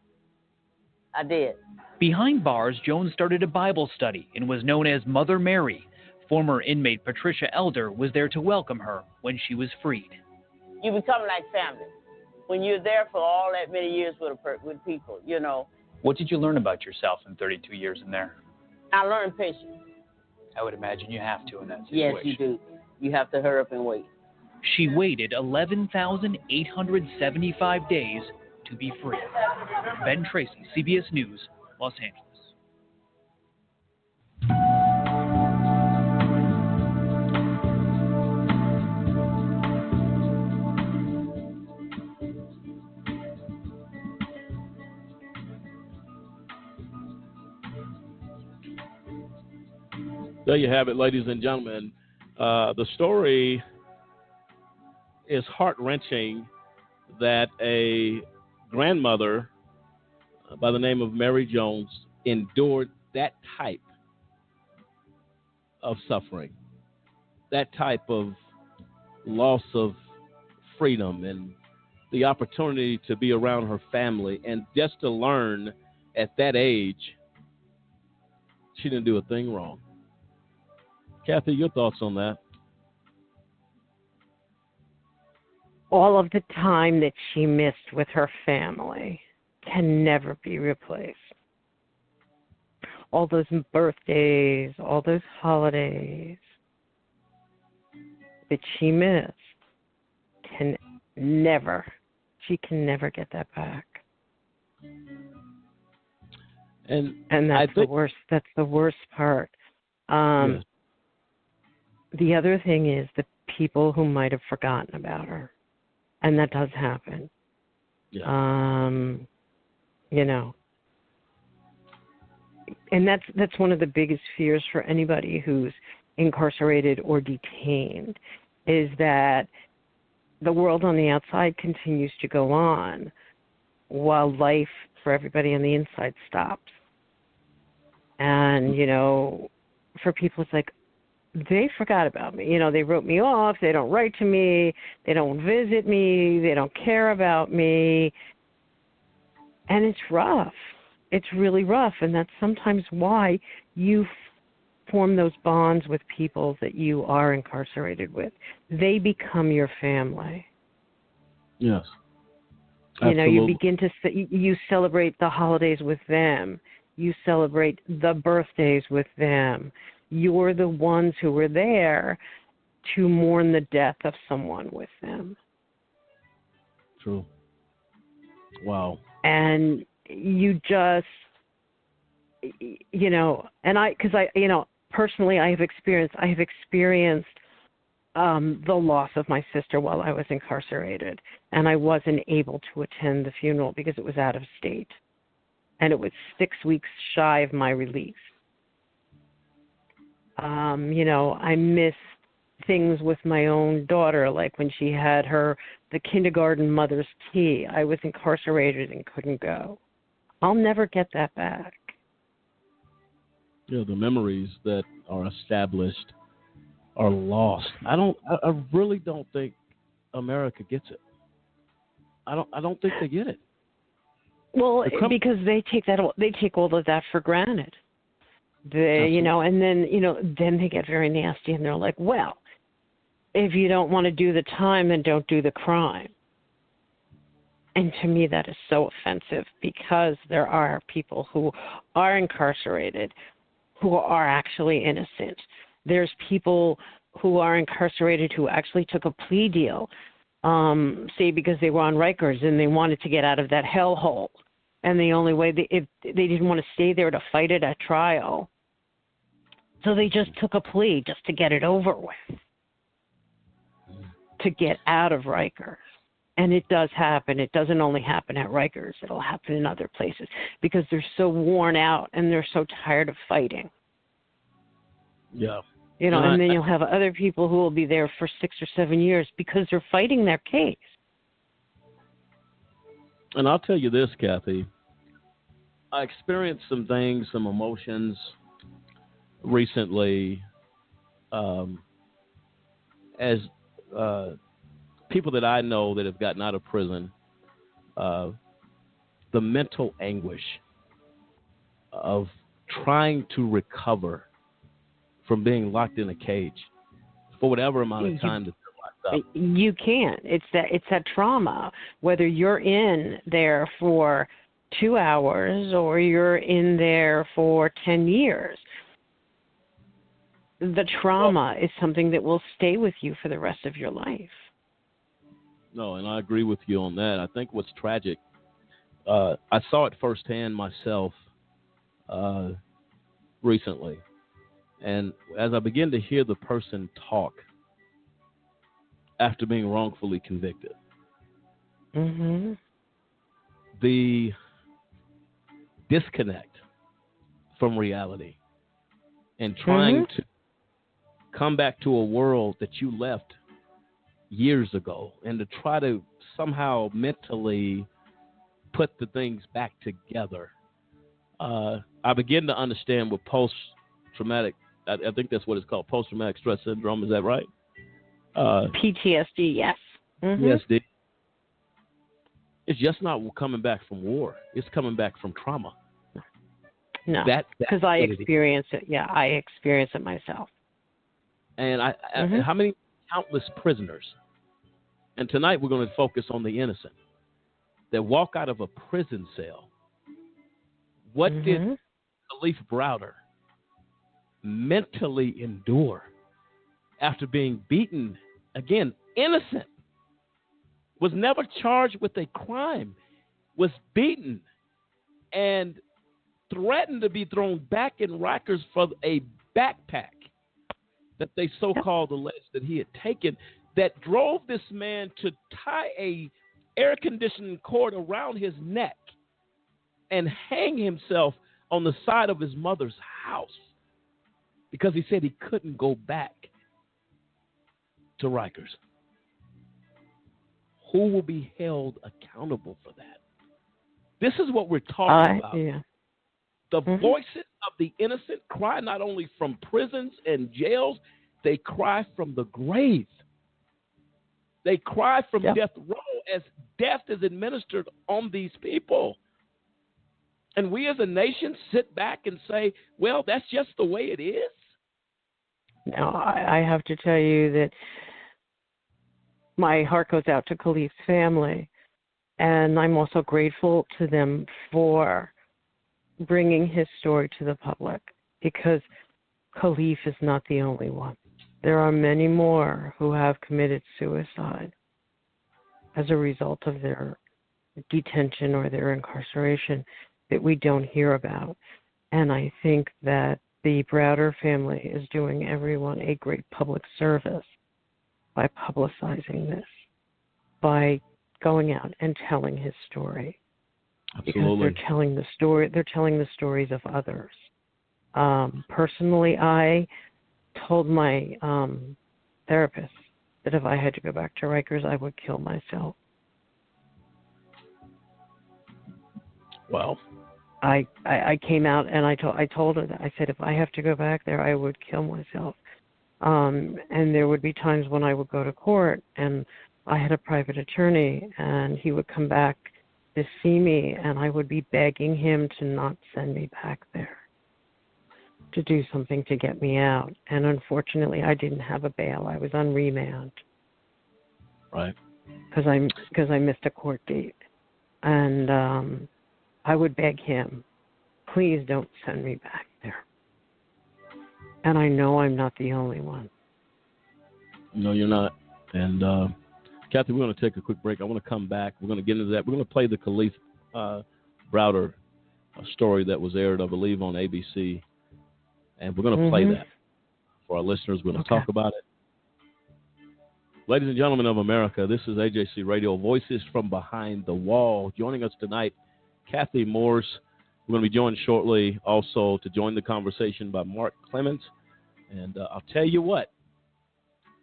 I did. Behind bars, Jones started a Bible study and was known as Mother Mary. Former inmate Patricia Elder was there to welcome her when she was freed. You become like family when you're there for all that many years with people, you know. What did you learn about yourself in 32 years in there? I learned patience. I would imagine you have to in that situation. Yes, you do. You have to hurry up and wait. She waited 11,875 days to be free. Ben Tracy, CBS News, Los Angeles. There you have it, ladies and gentlemen. The story is heart-wrenching that a grandmother by the name of Mary Jones endured that type of suffering, that type of loss of freedom and the opportunity to be around her family, and just to learn at that age she didn't do a thing wrong. Kathy, your thoughts on that? All of the time that she missed with her family can never be replaced. All those birthdays, all those holidays that she missed can never get that back. And that's the worst. That's the worst part. Yes. The other thing is the people who might have forgotten about her, and that does happen. Yeah. You know, and that's one of the biggest fears for anybody who's incarcerated or detained, is that the world on the outside continues to go on while life for everybody on the inside stops. And, you know, for people, it's like, they forgot about me. You know, they wrote me off. They don't write to me. They don't visit me. They don't care about me. And it's rough. It's really rough. And that's sometimes why you form those bonds with people that you are incarcerated with. They become your family. Yes. You know, you Absolutely. begin to, you celebrate the holidays with them. You celebrate the birthdays with them. You're the ones who were there to mourn the death of someone with them. True. Wow. And you just, you know, and you know, personally, I have experienced the loss of my sister while I was incarcerated, and I wasn't able to attend the funeral because it was out of state, and it was 6 weeks shy of my release. You know, I miss things with my own daughter, like when she had the kindergarten mother's tea. I was incarcerated and couldn't go. I'll never get that back. You know, the memories that are established are lost. I really don't think America gets it. I don't think they get it. Well, because they take all of that for granted. You know, and then, you know, then they get very nasty and they're like, well, if you don't want to do the time, then don't do the crime. And to me, that is so offensive, because there are people who are incarcerated who are actually innocent. There's people who are incarcerated who actually took a plea deal say because they were on Rikers and they wanted to get out of that hellhole. And the only way, if they didn't want to stay there to fight it at trial, so they just took a plea just to get it over with, to get out of Rikers. And it does happen. It doesn't only happen at Rikers. It'll happen in other places because they're so worn out and they're so tired of fighting. Yeah. You know, and then you'll have other people who will be there for 6 or 7 years because they're fighting their case. And I'll tell you this, Kathy. I experienced some things, some emotions recently as people that I know that have gotten out of prison, the mental anguish of trying to recover from being locked in a cage for whatever amount of time that they're locked up. You can't. It's that trauma, whether you're in there for 2 hours or you're in there for 10 years. The trauma is something that will stay with you for the rest of your life. No, and I agree with you on that. I think what's tragic, I saw it firsthand myself recently. And as I began to hear the person talk after being wrongfully convicted, the disconnect from reality and trying to come back to a world that you left years ago and to try to somehow mentally put the things back together. I begin to understand what post-traumatic, I think that's what it's called, post-traumatic stress syndrome. Is that right? PTSD, yes. PTSD. It's just not coming back from war. It's coming back from trauma. No, because I experience it. Yeah, I experience it myself. And how many countless prisoners, and tonight we're going to focus on the innocent, that walk out of a prison cell. What did Cliff Browder mentally endure after being beaten? Again, innocent, was never charged with a crime, was beaten and threatened to be thrown back in Rikers for a backpack that they so-called alleged that he had taken, that drove this man to tie a air conditioning cord around his neck and hang himself on the side of his mother's house because he said he couldn't go back to Rikers. Who will be held accountable for that? This is what we're talking about. Yeah. The voices of the innocent cry not only from prisons and jails, they cry from the grave. They cry from death row as death is administered on these people. And we as a nation sit back and say, well, that's just the way it is. Now, I have to tell you that my heart goes out to Khalif's family, and I'm also grateful to them for bringing his story to the public, because Khalif is not the only one. There are many more who have committed suicide as a result of their detention or their incarceration that we don't hear about. And I think that the Browder family is doing everyone a great public service by publicizing this, by going out and telling his story. Absolutely. Because they're telling the story. They're telling the stories of others. Personally, I told my therapist that if I had to go back to Rikers, I would kill myself. Wow. I came out and I told her that. I said, if I have to go back there, I would kill myself. And there would be times when I would go to court and I had a private attorney and he would come back to see me and I would be begging him to not send me back there, to do something to get me out. And unfortunately, I didn't have a bail. I was on remand. Right. Because I missed a court date. And I would beg him, please don't send me back there. And I know I'm not the only one. No, you're not. And Kathy, we're going to take a quick break. I want to come back. We're going to get into that. We're going to play the Khalif Browder story that was aired, I believe, on ABC. And we're going to play that for our listeners. We're going to talk about it. Ladies and gentlemen of America, this is AJC Radio, Voices from Behind the Wall. Joining us tonight, Kathy Morse. We're going to be joined shortly also to join the conversation by Mark Clements. And I'll tell you what,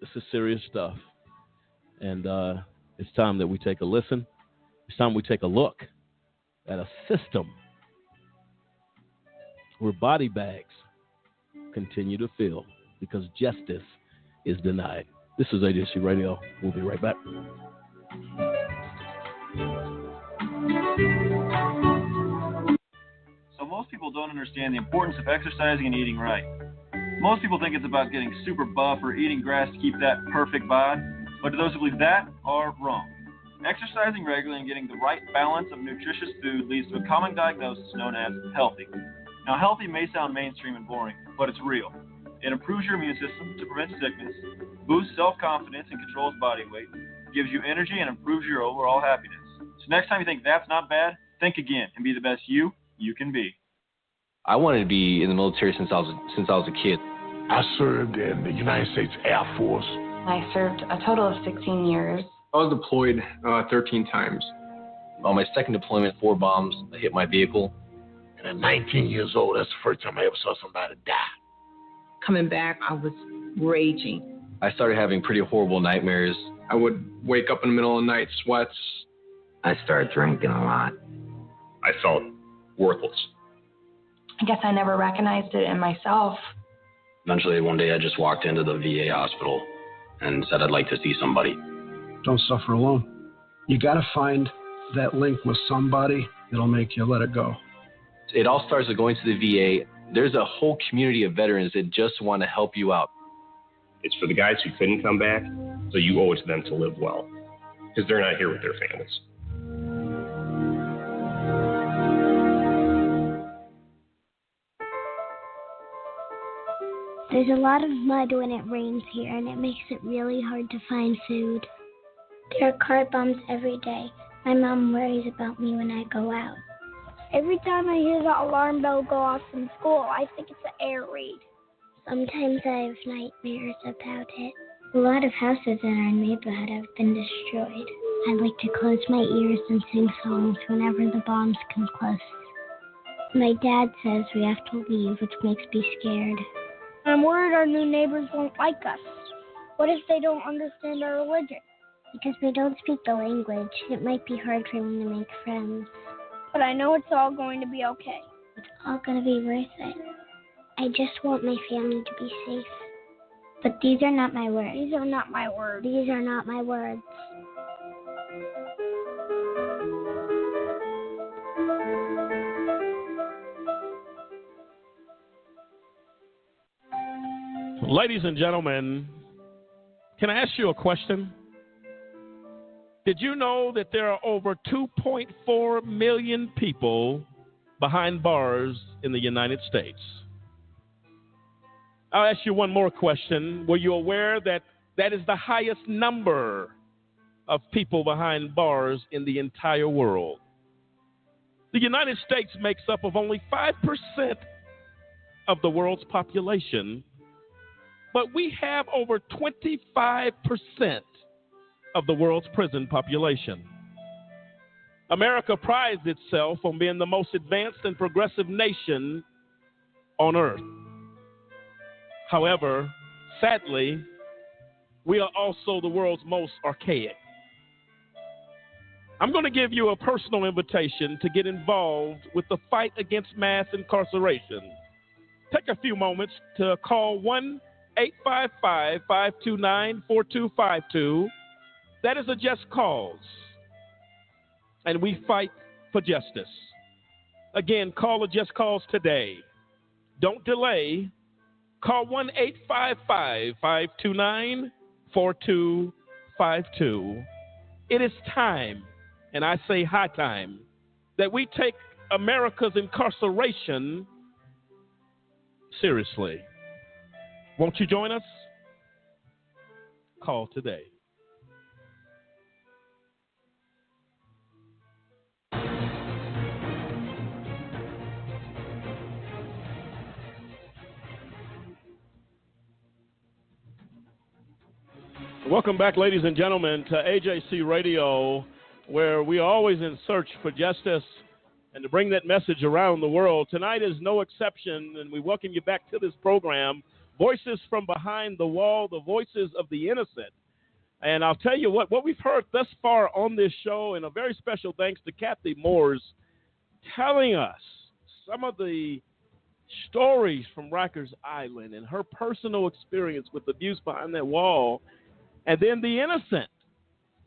this is serious stuff. And it's time that we take a listen. It's time we take a look at a system where body bags continue to fill because justice is denied. This is AJC Radio. We'll be right back. So most people don't understand the importance of exercising and eating right. Most people think it's about getting super buff or eating grass to keep that perfect bod, but to those who believe that are wrong. Exercising regularly and getting the right balance of nutritious food leads to a common diagnosis known as healthy. Now, healthy may sound mainstream and boring, but it's real. It improves your immune system to prevent sickness, boosts self-confidence and controls body weight, gives you energy, and improves your overall happiness. So next time you think that's not bad, think again and be the best you can be. I wanted to be in the military since I was a kid. I served in the United States Air Force. I served a total of 16 years. I was deployed 13 times. On my second deployment, 4 bombs hit my vehicle. And at 19 years old, that's the first time I ever saw somebody die. Coming back, I was raging. I started having pretty horrible nightmares. I would wake up in the middle of the night, sweats. I started drinking a lot. I felt worthless. I guess I never recognized it in myself. Eventually, one day I just walked into the VA hospital and said I'd like to see somebody. Don't suffer alone. You got to find that link with somebody that'll make you let it go. It all starts with going to the VA. There's a whole community of veterans that just want to help you out. It's for the guys who couldn't come back, so you owe it to them to live well, because they're not here with their families. There's a lot of mud when it rains here, and it makes it really hard to find food. There are car bombs every day. My mom worries about me when I go out. Every time I hear the alarm bell go off from school, I think it's an air raid. Sometimes I have nightmares about it. A lot of houses in our neighborhood have been destroyed. I like to close my ears and sing songs whenever the bombs come close. My dad says we have to leave, which makes me scared. I'm worried our new neighbors won't like us. What if they don't understand our religion? Because we don't speak the language, it might be hard for me to make friends. But I know it's all going to be okay. It's all going to be worth it. I just want my family to be safe. But these are not my words. These are not my words. These are not my words. Ladies and gentlemen, can I ask you a question? Did you know that there are over 2.4 million people behind bars in the United States? I'll ask you one more question. Were you aware that that is the highest number of people behind bars in the entire world? The United States makes up of only 5% of the world's population, but we have over 25% of the world's prison population. America prides itself on being the most advanced and progressive nation on earth. However, sadly, we are also the world's most archaic. I'm going to give you a personal invitation to get involved with the fight against mass incarceration. Take a few moments to call 1-855-529-4252. That is a just cause. And we fight for justice. Again, call a just cause today. Don't delay. Call 1-855-529-4252. It is time, and I say high time, that we take America's incarceration seriously. Won't you join us? Call today. Welcome back, ladies and gentlemen, to AJC Radio, where we are always in search for justice and to bring that message around the world. Tonight is no exception, and we welcome you back to this program, Voices from Behind the Wall, the voices of the innocent. And I'll tell you what we've heard thus far on this show, and a very special thanks to Kathy Morse, telling us some of the stories from Rikers Island and her personal experience with abuse behind that wall, and then the innocent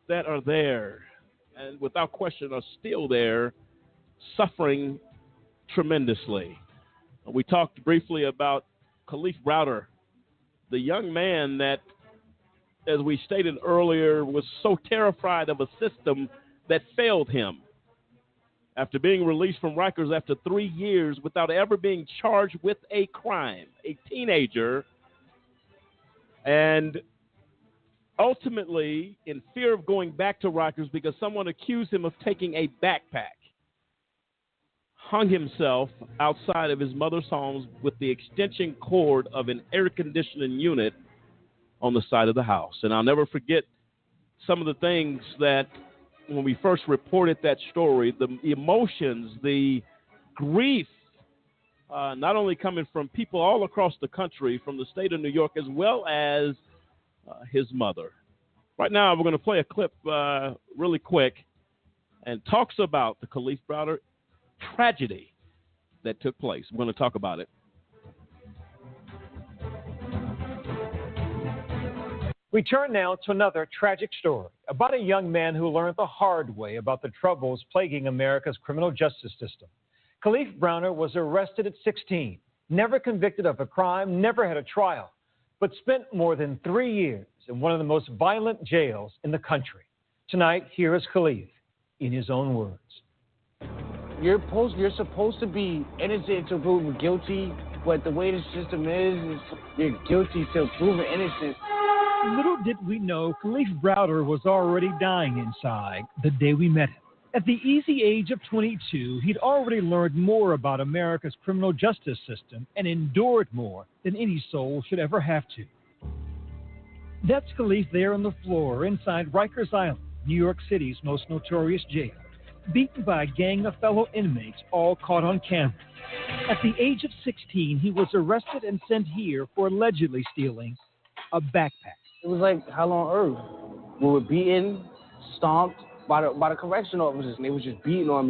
that are there and without question are still there, suffering tremendously. We talked briefly about Khalif Browder, the young man that, as we stated earlier, was so terrified of a system that failed him. After being released from Rikers after 3 years without ever being charged with a crime, a teenager, and ultimately in fear of going back to Rikers because someone accused him of taking a backpack, hung himself outside of his mother's home with the extension cord of an air conditioning unit on the side of the house. And I'll never forget some of the things that when we first reported that story, the emotions, the grief, not only coming from people all across the country, from the state of New York, as well as his mother. Right now, we're going to play a clip really quick and talks about the Khalif Browder tragedy that took place. We're going to talk about it. We turn now to another tragic story about a young man who learned the hard way about the troubles plaguing America's criminal justice system. Khalif Browder was arrested at 16, never convicted of a crime, never had a trial, but spent more than 3 years in one of the most violent jails in the country. Tonight, here is Khalif in his own words. You're supposed to be innocent to proven guilty, but the way the system is you're guilty till proven innocent. Little did we know Khalif Browder was already dying inside the day we met him. At the easy age of 22, he'd already learned more about America's criminal justice system and endured more than any soul should ever have to. That's Khalif there on the floor inside Rikers Island, New York City's most notorious jail, beaten by a gang of fellow inmates, all caught on camera. At the age of 16, he was arrested and sent here for allegedly stealing a backpack. It was like hell on earth. We were beaten, stomped by the correction officers, and they was just beating on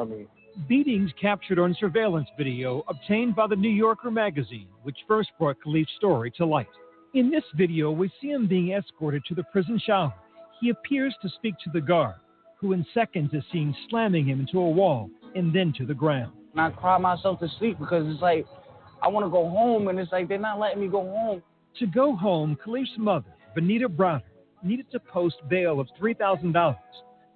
me. Beatings captured on surveillance video obtained by the New Yorker magazine, which first brought Khalif's story to light. In this video, we see him being escorted to the prison shower. He appears to speak to the guard, who in seconds is seen slamming him into a wall and then to the ground. And I cried myself to sleep because it's like, I want to go home, and it's like they're not letting me go home. To go home, Khalif's mother, Benita Browder, needed to post bail of $3,000.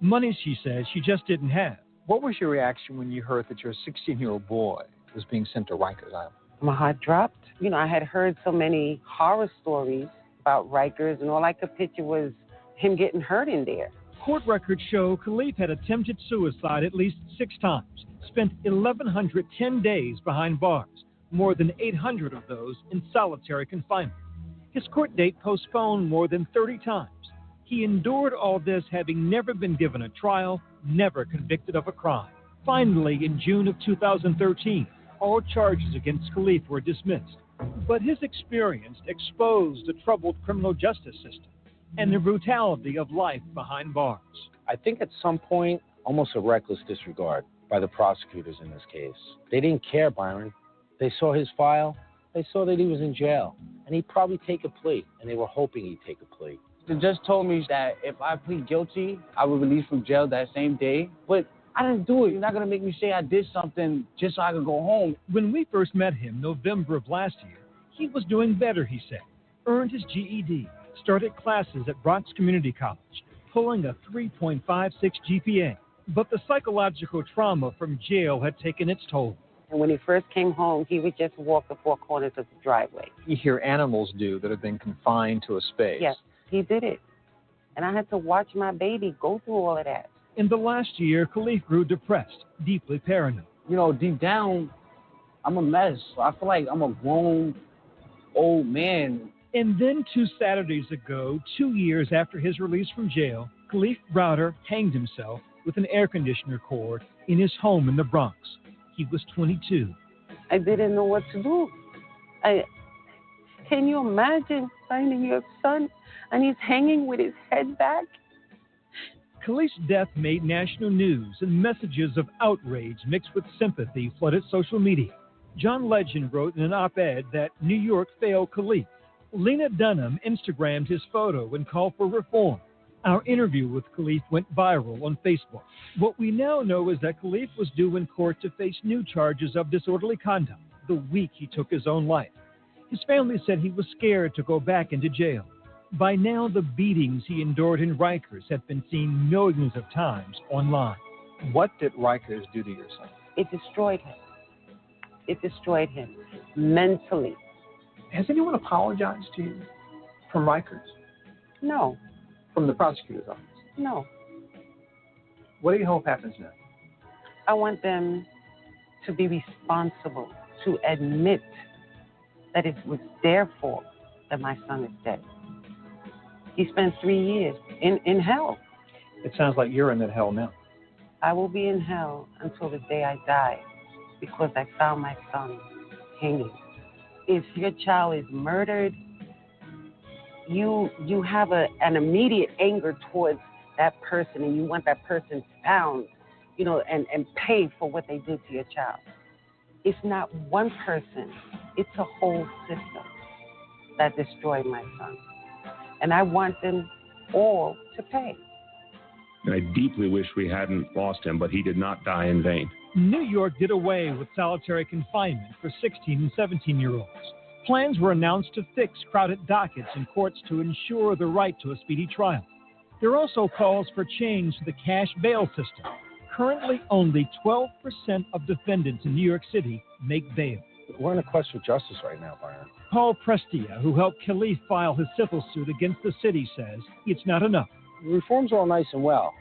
Money, she says, she just didn't have. What was your reaction when you heard that your 16-year-old boy was being sent to Rikers Island? My heart dropped. You know, I had heard so many horror stories about Rikers, and all I could picture was him getting hurt in there. Court records show Khalif had attempted suicide at least 6 times, spent 1,110 days behind bars, more than 800 of those in solitary confinement. His court date postponed more than 30 times. He endured all this having never been given a trial, never convicted of a crime. Finally, in June of 2013, all charges against Khalif were dismissed. But his experience exposed the troubled criminal justice system and the brutality of life behind bars. I think at some point, almost a reckless disregard by the prosecutors in this case. They didn't care, Byron. They saw his file. They saw that he was in jail, and he'd probably take a plea, and they were hoping he'd take a plea. The judge told me that if I plead guilty, I would release from jail that same day, but I didn't do it. You're not going to make me say I did something just so I could go home. When we first met him, November of last year, he was doing better, he said. Earned his GED, started classes at Bronx Community College, pulling a 3.56 GPA. But the psychological trauma from jail had taken its toll. And when he first came home, he would just walk the 4 corners of the driveway. You hear animals do that have been confined to a space. Yes, he did it. And I had to watch my baby go through all of that. In the last year, Khalif grew depressed, deeply paranoid. You know, deep down, I'm a mess. I feel like I'm a grown old man And then 2 Saturdays ago, 2 years after his release from jail, Cliff Browder hanged himself with an air conditioner cord in his home in the Bronx. He was 22. I didn't know what to do. Can you imagine finding your son and he's hanging with his head back? Cliff's death made national news, and messages of outrage mixed with sympathy flooded social media. John Legend wrote in an op-ed that New York failed Cliff. Lena Dunham Instagrammed his photo and called for reform. Our interview with Cliff went viral on Facebook. What we now know is that Cliff was due in court to face new charges of disorderly conduct the week he took his own life. His family said he was scared to go back into jail. By now, the beatings he endured in Rikers have been seen millions of times online. What did Rikers do to your son? It destroyed him. It destroyed him mentally. Has anyone apologized to you from Rikers? No. From the prosecutor's office? No. What do you hope happens now? I want them to be responsible, to admit that it was their fault that my son is dead. He spent 3 years in hell. It sounds like you're in that hell now. I will be in hell until the day I die because I found my son hanging. If your child is murdered, you have an immediate anger towards that person, and you want that person found, and pay for what they did to your child. It's not one person, it's a whole system that destroyed my son. And I want them all to pay. I deeply wish we hadn't lost him, but he did not die in vain. New York did away with solitary confinement for 16 and 17-year-olds. Plans were announced to fix crowded dockets in courts to ensure the right to a speedy trial. There are also calls for change to the cash bail system. Currently, only 12% of defendants in New York City make bail. We're in a quest for justice right now, Byron. Paul Prestia, who helped Cliff file his civil suit against the city, says it's not enough. Reform's all nice and well,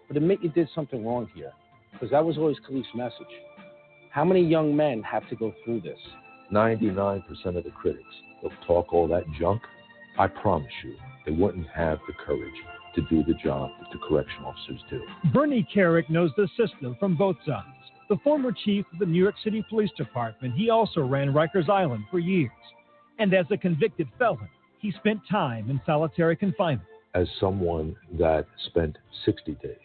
but admit you did something wrong here, because that was always Cliff's message. How many young men have to go through this? 99% of the critics will talk all that junk. I promise you, they wouldn't have the courage to do the job that the correction officers do. Bernie Carrick knows the system from both sides. The former chief of the New York City Police Department, he also ran Rikers Island for years. And as a convicted felon, he spent time in solitary confinement. As someone that spent 60 days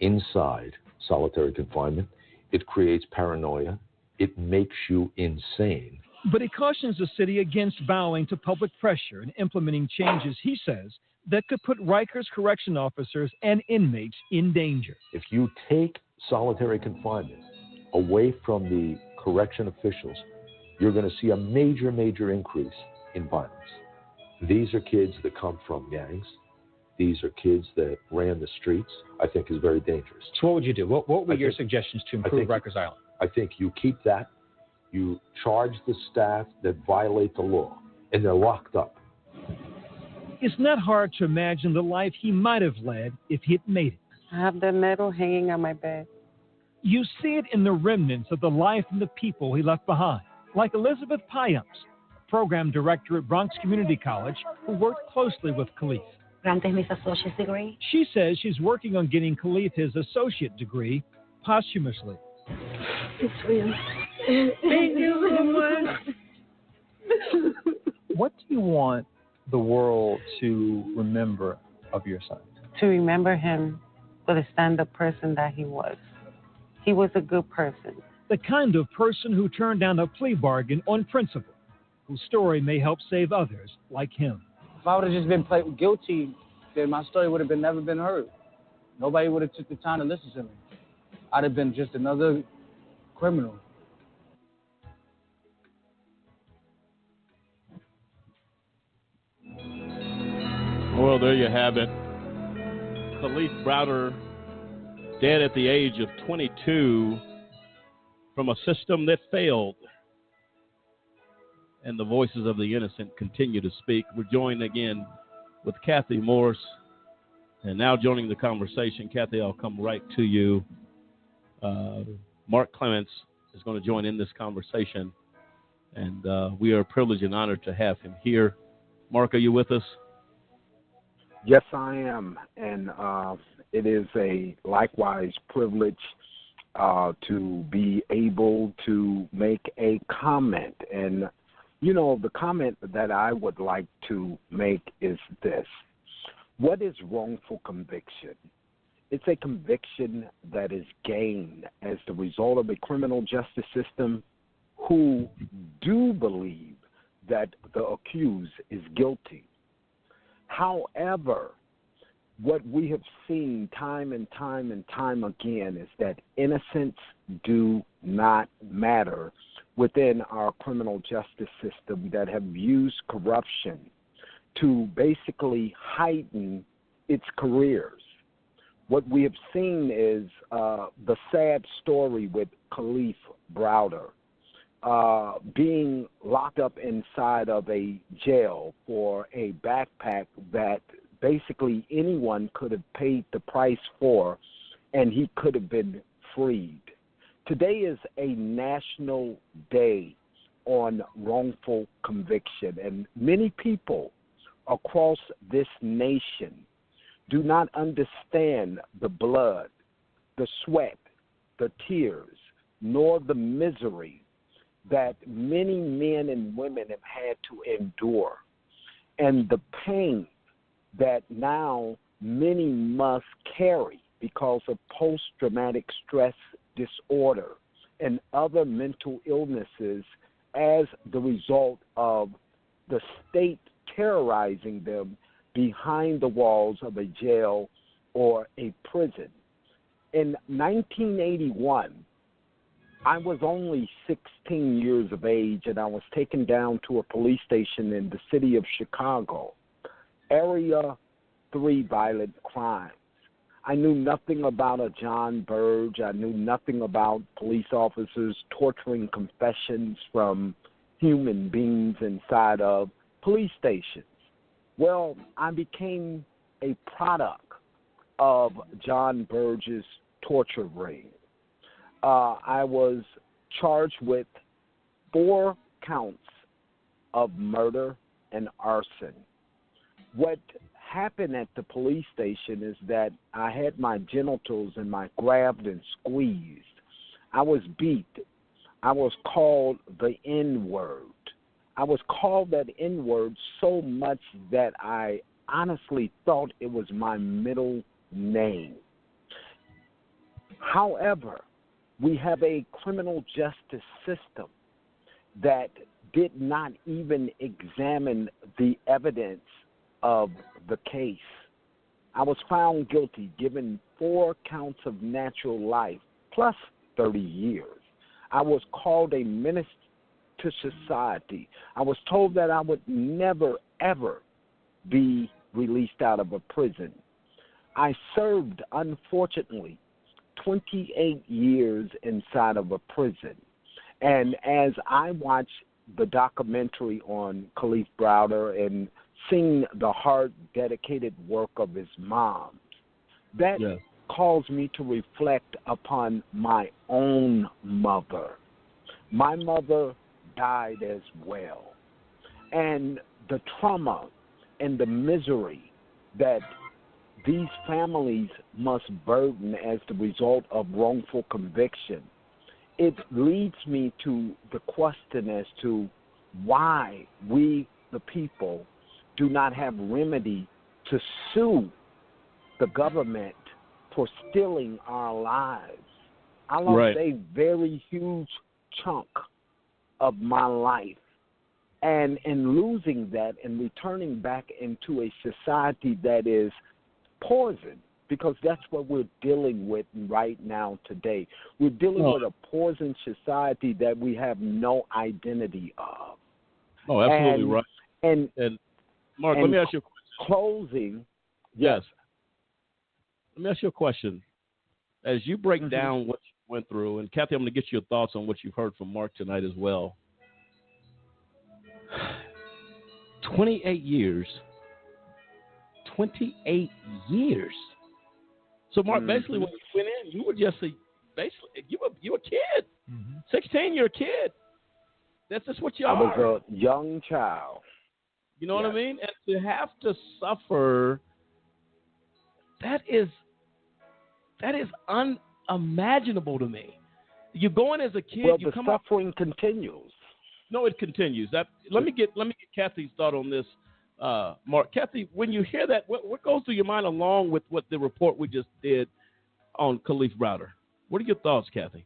inside solitary confinement, it creates paranoia. It makes you insane. But he cautions the city against bowing to public pressure and implementing changes, he says, that could put Rikers correction officers and inmates in danger. If you take solitary confinement away from the correction officials, you're going to see a major, major increase in violence. These are kids that come from gangs. These are kids that ran the streets. I think is very dangerous. So what would you do? What were your suggestions to improve Rikers Island? I think you keep that. You charge the staff that violate the law, and they're locked up. It's not hard to imagine the life he might have led if he had made it. I have the medal hanging on my bed. You see it in the remnants of the life and the people he left behind, like Elizabeth Payams, program director at Bronx Community College, who worked closely with Cliff. Granted his associate's degree. She says she's working on getting Cliff his associate degree posthumously. It's real. Thank you so much. What do you want the world to remember of your son? To remember him for the stand-up person that he was. He was a good person. The kind of person who turned down a plea bargain on principle, whose story may help save others like him. If I would have just been played guilty, then my story would have never been heard. Nobody would have took the time to listen to me. I'd have been just another criminal. Well, there you have it. Cliff Browder, dead at the age of 22 from a system that failed. And the voices of the innocent continue to speak. We're joined again with Kathy Morse. And now joining the conversation, Kathy, I'll come right to you. Mark Clements is going to join in this conversation. And we are privileged and honored to have him here. Mark, are you with us? Yes, I am, and it is a likewise privilege to be able to make a comment. And, you know, the comment that I would like to make is this. What is wrongful conviction? It's a conviction that is gained as the result of a criminal justice system who do believe that the accused is guilty. However, what we have seen time and time and time again is that innocents do not matter within our criminal justice system that have used corruption to basically heighten its careers. What we have seen is the sad story with Cliff Browder being locked up inside of a jail for a backpack that basically anyone could have paid the price for, and he could have been freed. Today is a national day on wrongful conviction, and many people across this nation do not understand the blood, the sweat, the tears, nor the misery that many men and women have had to endure, and the pain that now many must carry because of post-traumatic stress disorder and other mental illnesses as the result of the state terrorizing them behind the walls of a jail or a prison. In 1981, I was only 16 years of age, and I was taken down to a police station in the city of Chicago, Area 3 violent crimes. I knew nothing about a John Burge. I knew nothing about police officers torturing confessions from human beings inside of police stations. Well, I became a product of John Burge's torture ring. I was charged with 4 counts of murder and arson. What happened at the police station is that I had my genitals and my grabbed and squeezed. I was beat. I was called the N-word. I was called that N-word so much that I honestly thought it was my middle name. However, we have a criminal justice system that did not even examine the evidence of the case. I was found guilty, given 4 counts of natural life, plus 30 years. I was called a menace to society. I was told that I would never, ever be released out of a prison. I served, unfortunately, 28 years inside of a prison. And as I watched the documentary on Cliff Browder and seeing the hard, dedicated work of his mom, that caused me to reflect upon my own mother. My mother died as well. And the trauma and the misery that these families must burden as the result of wrongful conviction, it leads me to the question as to why we, the people, do not have remedy to sue the government for stealing our lives. I lost a very huge chunk of my life. And in losing that and returning back into a society that is poison, because that's what we're dealing with right now today. We're dealing with a poison society that we have no identity of. Oh, absolutely right. And Mark, let me ask you a question. Closing. Yes. Let me ask you a question. As you break down what you went through, and Kathy, I'm going to get your thoughts on what you've heard from Mark tonight as well. 28 years. 28 years. So, Mark, basically, when you went in, you were just you were a kid. 16, you're a kid. That's just what you are. I was a young child. You know what I mean? And to have to suffer, that is unimaginable to me. You go in as a kid. Well, you the come suffering continues. No, it continues. Let me get Kathy's thought on this, Mark. Kathy, when you hear that, what goes through your mind along with what the report we just did on Kalief Browder? What are your thoughts, Kathy?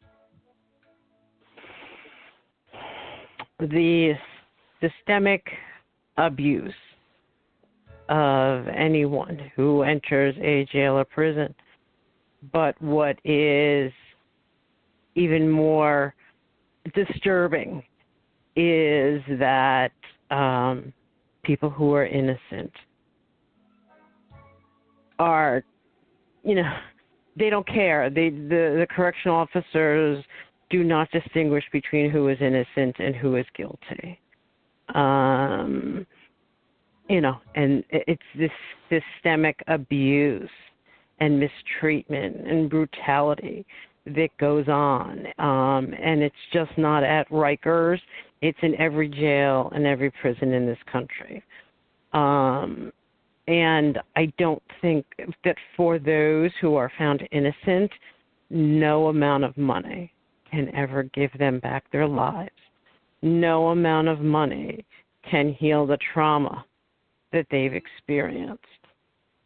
The systemic abuse of anyone who enters a jail or prison. But what is even more disturbing is that people who are innocent are, they don't care. The correctional officers do not distinguish between who is innocent and who is guilty. And it's this systemic abuse and mistreatment and brutality that goes on. And it's just not at Rikers. It's in every jail and every prison in this country. And I don't think that for those who are found innocent, no amount of money can ever give them back their lives. No amount of money can heal the trauma that they've experienced.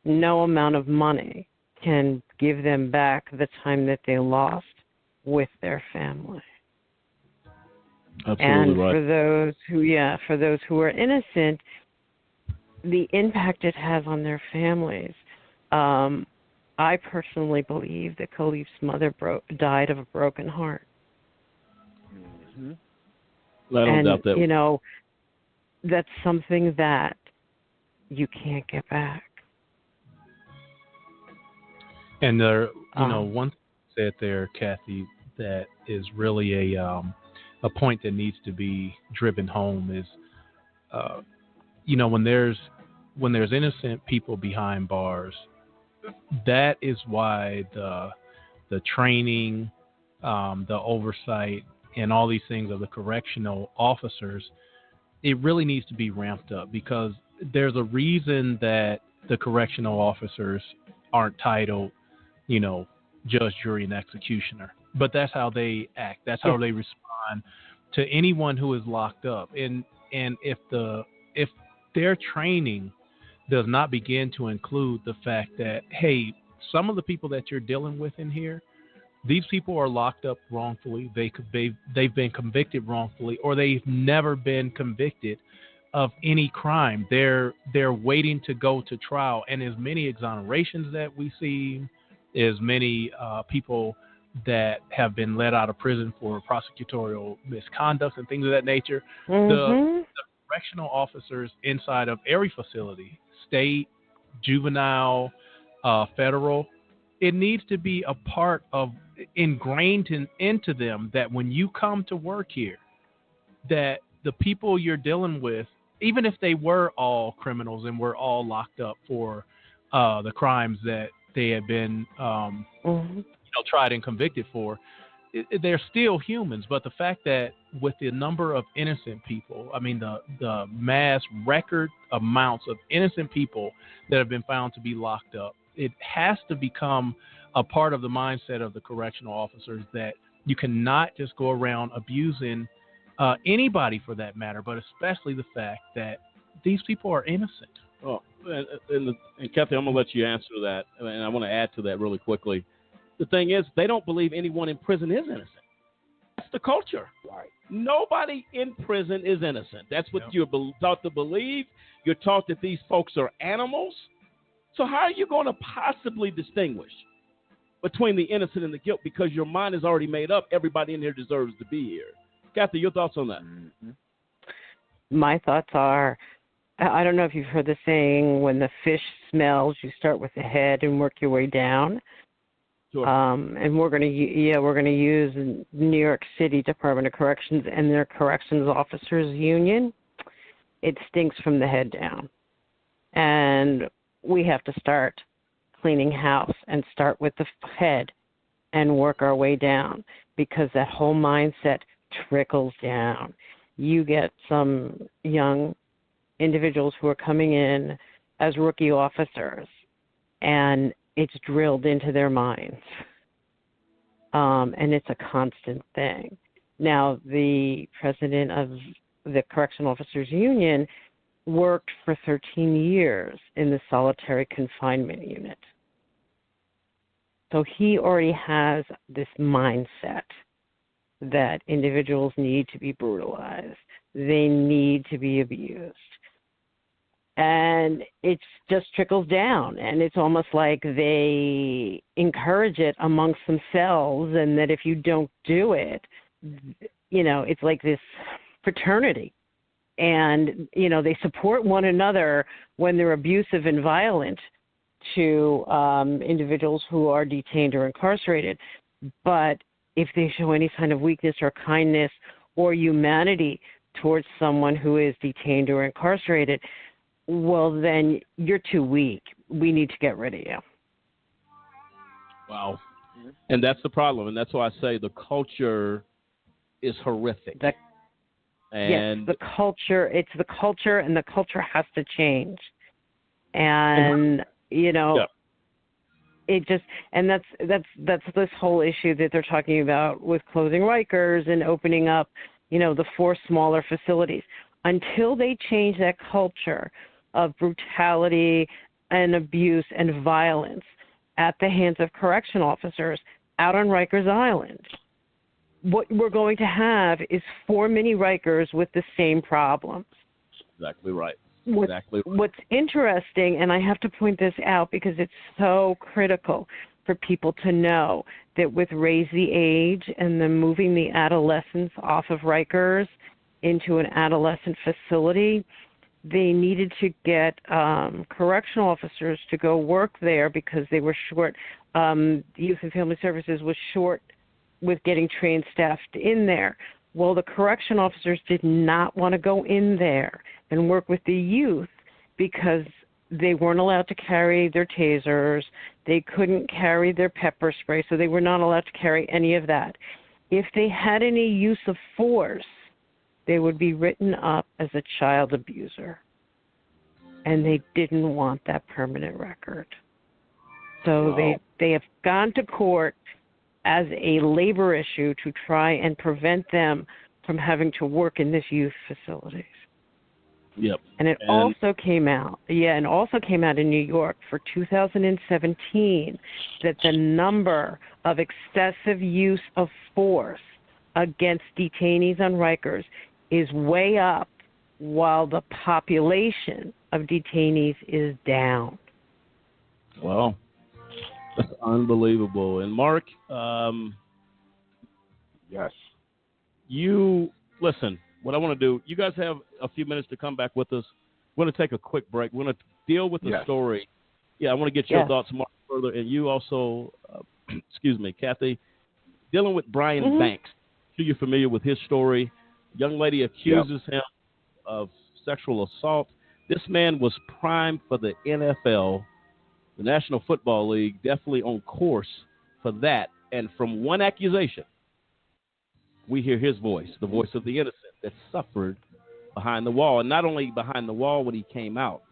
No amount of money can give them back the time that they lost with their family. Absolutely and right. For those who are innocent, the impact it has on their families. I personally believe that Kalief's mother died of a broken heart. Mm-hmm. I don't doubt that. That's something that you can't get back. And one thing said there, Kathy, that is really a point that needs to be driven home is, when there's innocent people behind bars, that is why the training, the oversight, and all these things of the correctional officers, it really needs to be ramped up, because there's a reason that the correctional officers aren't titled, judge, jury, and executioner. But that's how they act. That's how they respond to anyone who is locked up. And if their training does not begin to include the fact that, hey, some of the people that you're dealing with in here, these people are locked up wrongfully. They've been convicted wrongfully, or they've never been convicted of any crime. They're waiting to go to trial. And as many exonerations that we see, as many people that have been let out of prison for prosecutorial misconduct and things of that nature, the correctional officers inside of every facility, state, juvenile, federal, it needs to be a part of ingrained into them that when you come to work here, that the people you're dealing with, even if they were all criminals and were all locked up for the crimes that they had been tried and convicted for, they're still humans. But the fact that with the number of innocent people, the mass record amounts of innocent people that have been found to be locked up, it has to become a part of the mindset of the correctional officers that you cannot just go around abusing anybody for that matter, but especially the fact that these people are innocent. Oh, and Kathy, I'm going to let you answer that, and I want to add to that really quickly. The thing is, they don't believe anyone in prison is innocent. That's the culture. Right. Nobody in prison is innocent. That's what you're taught to believe. You're taught that these folks are animals. So how are you going to possibly distinguish between the innocent and the guilt? Because your mind is already made up. Everybody in here deserves to be here. Kathy, your thoughts on that? Mm-hmm. My thoughts are, I don't know if you've heard the saying, when the fish smells, you start with the head and work your way down. Sure. And we're going to use New York City Department of Corrections and their corrections officers union. It stinks from the head down, and we have to start cleaning house and start with the head and work our way down, because that whole mindset trickles down. You get some young individuals who are coming in as rookie officers, and it's drilled into their minds. And it's a constant thing. Now, the president of the Correctional Officers Union worked for 13 years in the solitary confinement unit. So he already has this mindset that individuals need to be brutalized. They need to be abused. And it just trickles down, and it's almost like they encourage it amongst themselves, and that if you don't do it, you know, it's like this fraternity. And, you know, they support one another when they're abusive and violent to individuals who are detained or incarcerated. But if they show any kind of weakness or kindness or humanity towards someone who is detained or incarcerated, well, then you're too weak. We need to get rid of you. Wow. And that's the problem. And that's why I say the culture is horrific. Yes, the culture. It's the culture, and the culture has to change. And you know, it just, and that's this whole issue that they're talking about with closing Rikers and opening up, you know, the 4 smaller facilities. Until they change that culture of brutality and abuse and violence at the hands of correction officers out on Rikers Island, what we're going to have is 4 mini Rikers with the same problems. Exactly right. What's interesting, and I have to point this out because it's so critical for people to know, that with Raise the Age and then moving the adolescents off of Rikers into an adolescent facility, they needed to get correctional officers to go work there because they were short. Youth and Family Services was short with getting trained staff in there. Well, the correction officers did not want to go in there and work with the youth because they weren't allowed to carry their tasers. They couldn't carry their pepper spray, so they were not allowed to carry any of that. If they had any use of force, they would be written up as a child abuser. And they didn't want that permanent record. So they have gone to court as a labor issue to try and prevent them from having to work in this youth facilities. Yep. And it also came out, in New York for 2017 that the number of excessive use of force against detainees on Rikers is way up while the population of detainees is down. Wow. That's unbelievable. And Mark, yes. You, listen, what I want to do, you guys have a few minutes to come back with us. We're going to take a quick break. We're going to deal with the story. Yeah, I want to get your thoughts, Mark, further. And you also, Kathy, dealing with Brian Banks. Sure you're familiar with his story. Young lady accuses him of sexual assault. This man was primed for the NFL, the National Football League, definitely on course for that. And from one accusation, we hear his voice, the voice of the innocent that suffered behind the wall. And not only behind the wall when he came out,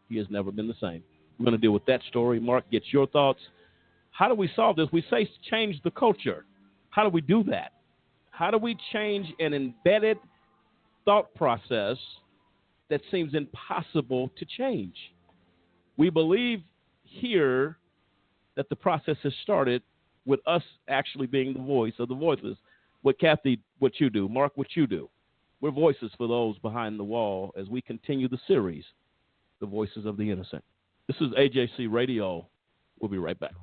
he has never been the same. We're going to deal with that story. Mark, get your thoughts. How do we solve this? We say change the culture. How do we do that? How do we change an embedded thought process that seems impossible to change? We believe here that the process has started with us actually being the voice of the voiceless. What Kathy, what you do, Mark, what you do. We're voices for those behind the wall as we continue the series, The Voices of the Innocent. This is AJC Radio. We'll be right back.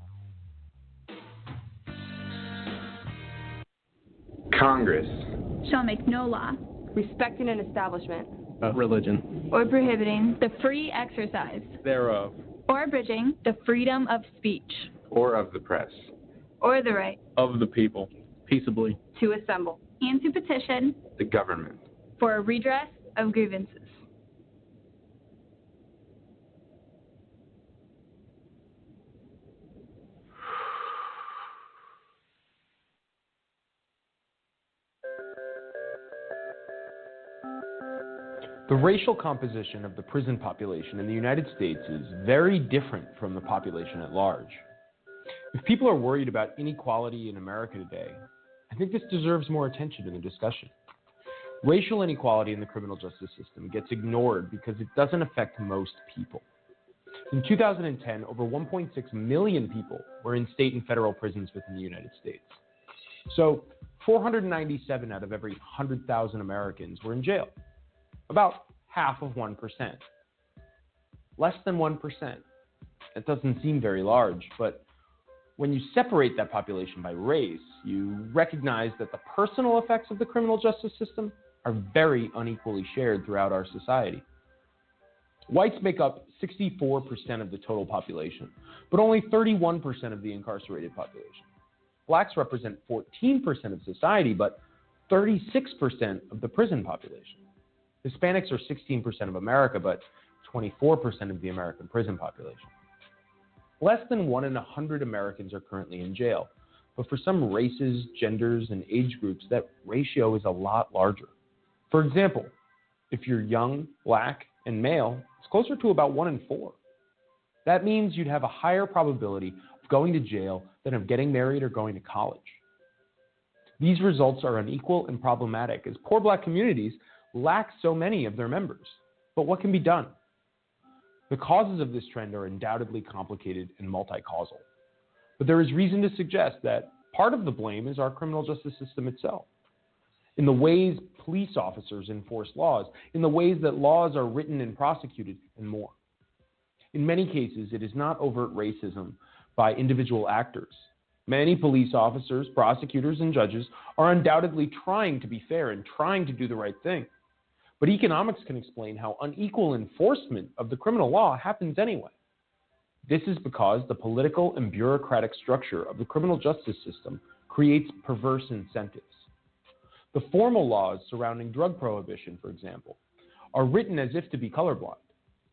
Congress shall make no law respecting an establishment of religion or prohibiting the free exercise thereof or abridging the freedom of speech or of the press or the right of the people peaceably to assemble and to petition the government for a redress of grievances. The racial composition of the prison population in the United States is very different from the population at large. If people are worried about inequality in America today, I think this deserves more attention in the discussion. Racial inequality in the criminal justice system gets ignored because it doesn't affect most people. In 2010, over 1.6 million people were in state and federal prisons within the United States. So 497 out of every 100,000 Americans were in jail. About half of 1%. Less than 1%. That doesn't seem very large, but when you separate that population by race, you recognize that the personal effects of the criminal justice system are very unequally shared throughout our society. Whites make up 64% of the total population, but only 31% of the incarcerated population. Blacks represent 14% of society, but 36% of the prison population. Hispanics are 16% of America, but 24% of the American prison population. Less than 1 in 100 Americans are currently in jail, but for some races, genders, and age groups, that ratio is a lot larger. For example, if you're young, black, and male, it's closer to about 1 in 4. That means you'd have a higher probability of going to jail than of getting married or going to college. These results are unequal and problematic as poor black communities lack so many of their members. But what can be done? The causes of this trend are undoubtedly complicated and multi-causal. But there is reason to suggest that part of the blame is our criminal justice system itself. In the ways police officers enforce laws, in the ways that laws are written and prosecuted, and more. In many cases, it is not overt racism by individual actors. Many police officers, prosecutors, and judges are undoubtedly trying to be fair and trying to do the right thing. But economics can explain how unequal enforcement of the criminal law happens anyway. This is because the political and bureaucratic structure of the criminal justice system creates perverse incentives. The formal laws surrounding drug prohibition, for example, are written as if to be colorblind.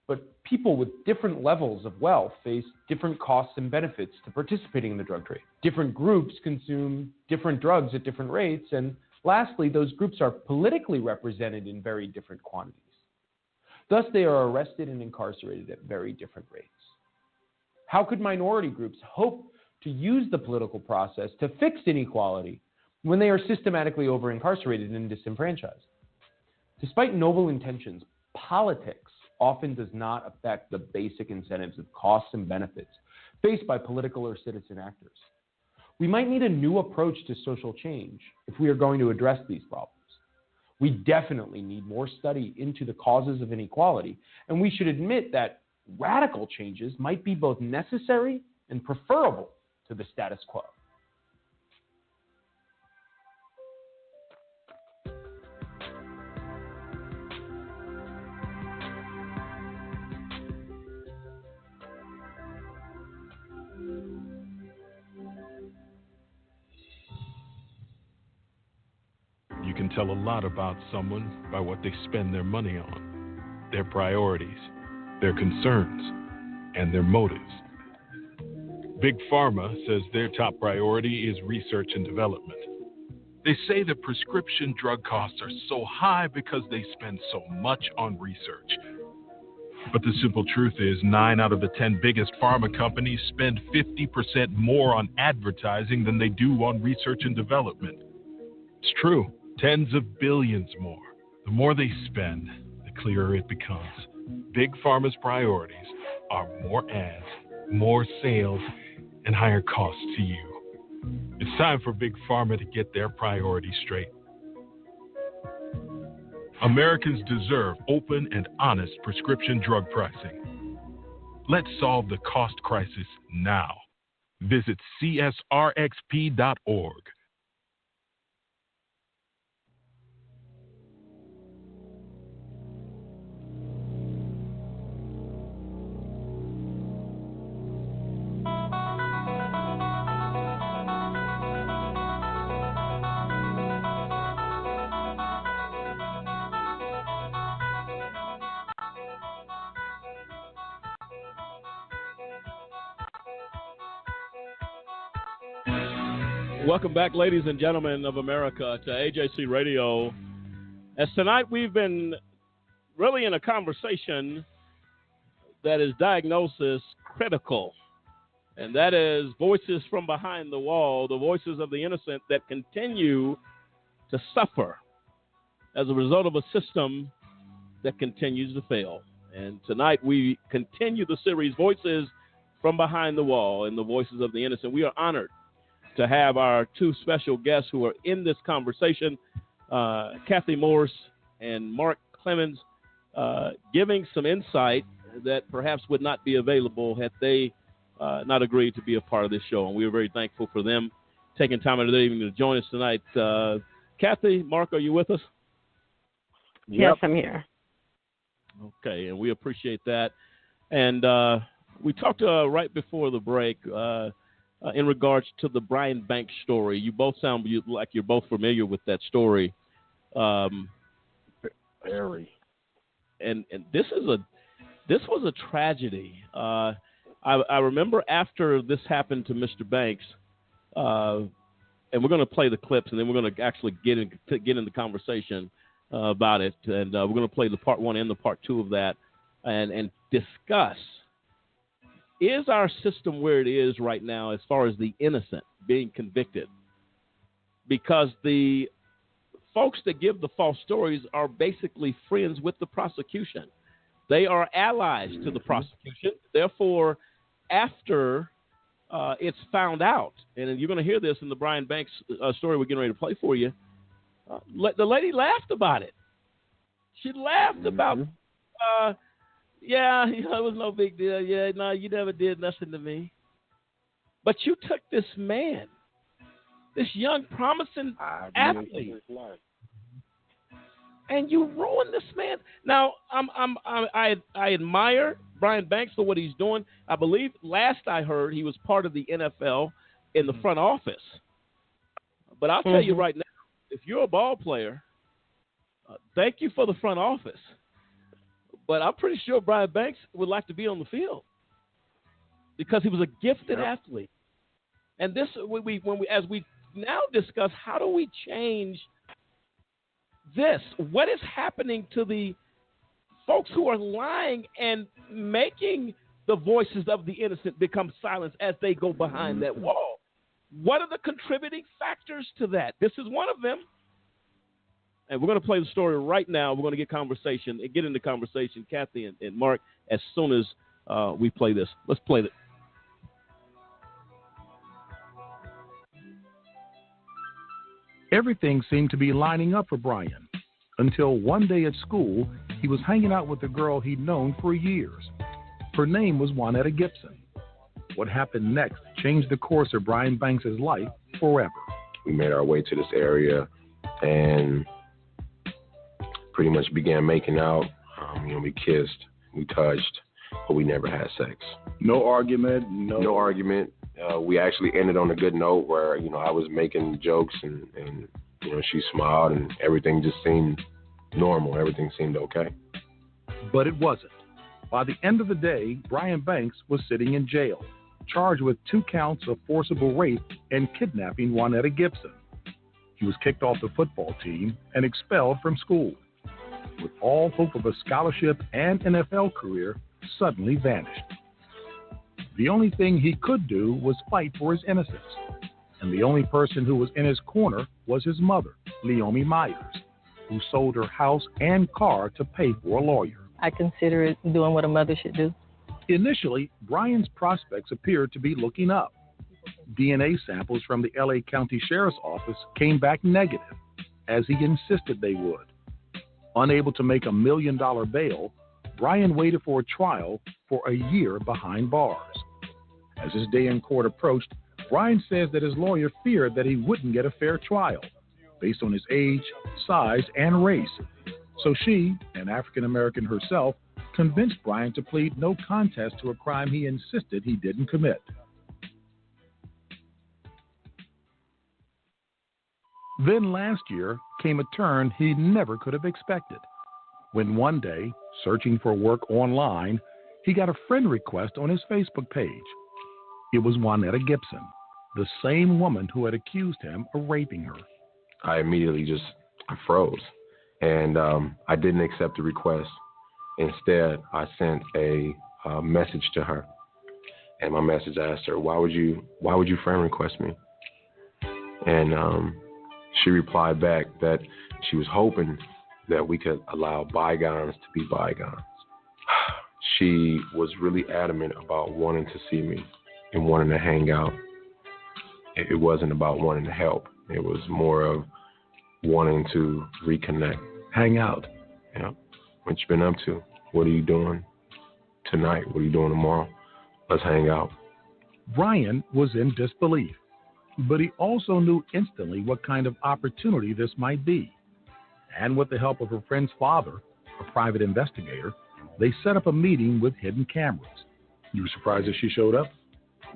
But people with different levels of wealth face different costs and benefits to participating in the drug trade. Different groups consume different drugs at different rates, and lastly, those groups are politically represented in very different quantities. Thus, they are arrested and incarcerated at very different rates. How could minority groups hope to use the political process to fix inequality when they are systematically over-incarcerated and disenfranchised? Despite noble intentions, politics often does not affect the basic incentives of costs and benefits faced by political or citizen actors. We might need a new approach to social change if we are going to address these problems. We definitely need more study into the causes of inequality, and we should admit that radical changes might be both necessary and preferable to the status quo. You can tell a lot about someone by what they spend their money on, their priorities, their concerns, and their motives. Big Pharma says their top priority is research and development. They say that prescription drug costs are so high because they spend so much on research. But the simple truth is 9 out of the 10 biggest pharma companies spend 50% more on advertising than they do on research and development. It's true. Tens of billions more. The more they spend, the clearer it becomes. Big Pharma's priorities are more ads, more sales, and higher costs to you. It's time for Big Pharma to get their priorities straight. Americans deserve open and honest prescription drug pricing. Let's solve the cost crisis now. Visit csrxp.org. Welcome back, ladies and gentlemen of America, to AJC Radio. As tonight we've been really in a conversation that is diagnosis critical, and that is voices from behind the wall, the voices of the innocent that continue to suffer as a result of a system that continues to fail. And tonight we continue the series, Voices from Behind the Wall and the Voices of the Innocent. We are honored to have our two special guests who are in this conversation, Kathy Morse and Mark Clemens, giving some insight that perhaps would not be available had they not agreed to be a part of this show. And we are very thankful for them taking time out of their evening to join us tonight. Kathy, Mark, are you with us? Yes, I'm here. Okay, and we appreciate that. And we talked right before the break in regards to the Brian Banks story. You both sound like you're both familiar with that story. Very. And this was a tragedy. I remember after this happened to Mr. Banks, and we're going to play the clips, and then we're going to actually get in the conversation about it, and we're going to play the part one and the part two of that, and discuss, is our system where it is right now as far as the innocent being convicted? Because the folks that give the false stories are basically friends with the prosecution. They are allies to the prosecution. Therefore, after it's found out, and you're going to hear this in the Brian Banks story we're getting ready to play for you, the lady laughed about it. She laughed about, yeah, it was no big deal. Yeah, no, you never did nothing to me. But you took this man, this young, promising athlete, and you ruined this man. Now, I admire Brian Banks for what he's doing. I believe last I heard he was part of the NFL in the front office. But I'll tell you right now, if you're a ball player, thank you for the front office. But I'm pretty sure Brian Banks would like to be on the field because he was a gifted athlete. And this, as we now discuss, how do we change this? What is happening to the folks who are lying and making the voices of the innocent become silenced as they go behind that wall? What are the contributing factors to that? This is one of them. And we're going to play the story right now. We're going to get into conversation, Kathy and Mark, as soon as we play this. Let's play it. Everything seemed to be lining up for Brian until one day at school, he was hanging out with a girl he'd known for years. Her name was Juanetta Gibson. What happened next changed the course of Brian Banks' life forever. We made our way to this area and pretty much began making out. We kissed, we touched, but we never had sex. No argument? No argument. We actually ended on a good note where, I was making jokes and she smiled and everything just seemed normal. Everything seemed okay. But it wasn't. By the end of the day, Brian Banks was sitting in jail, charged with 2 counts of forcible rape and kidnapping Juanetta Gibson. He was kicked off the football team and expelled from school. With all hope of a scholarship and NFL career suddenly vanished. The only thing he could do was fight for his innocence. And the only person who was in his corner was his mother, Leomi Myers, who sold her house and car to pay for a lawyer. I consider it doing what a mother should do. Initially, Brian's prospects appeared to be looking up. DNA samples from the LA County Sheriff's Office came back negative, as he insisted they would. Unable to make $1 million bail, Brian waited for a trial for a year behind bars. As his day in court approached, Brian says that his lawyer feared that he wouldn't get a fair trial based on his age, size, and race. So she, an African American herself, convinced Brian to plead no contest to a crime he insisted he didn't commit. Then last year came a turn he never could have expected, when one day, searching for work online, he got a friend request on his Facebook page. It was Juanetta Gibson, the same woman who had accused him of raping her. I immediately I froze, and I didn't accept the request. Instead, I sent a message to her, and my message asked her, "Why would you friend request me?" And she replied back that she was hoping that we could allow bygones to be bygones. She was really adamant about wanting to see me and wanting to hang out. It wasn't about wanting to help. It was more of wanting to reconnect. Hang out. Yeah. What you been up to? What are you doing tonight? What are you doing tomorrow? Let's hang out. Brian was in disbelief, but he also knew instantly what kind of opportunity this might be. And with the help of her friend's father, a private investigator, they set up a meeting with hidden cameras. You were surprised that she showed up?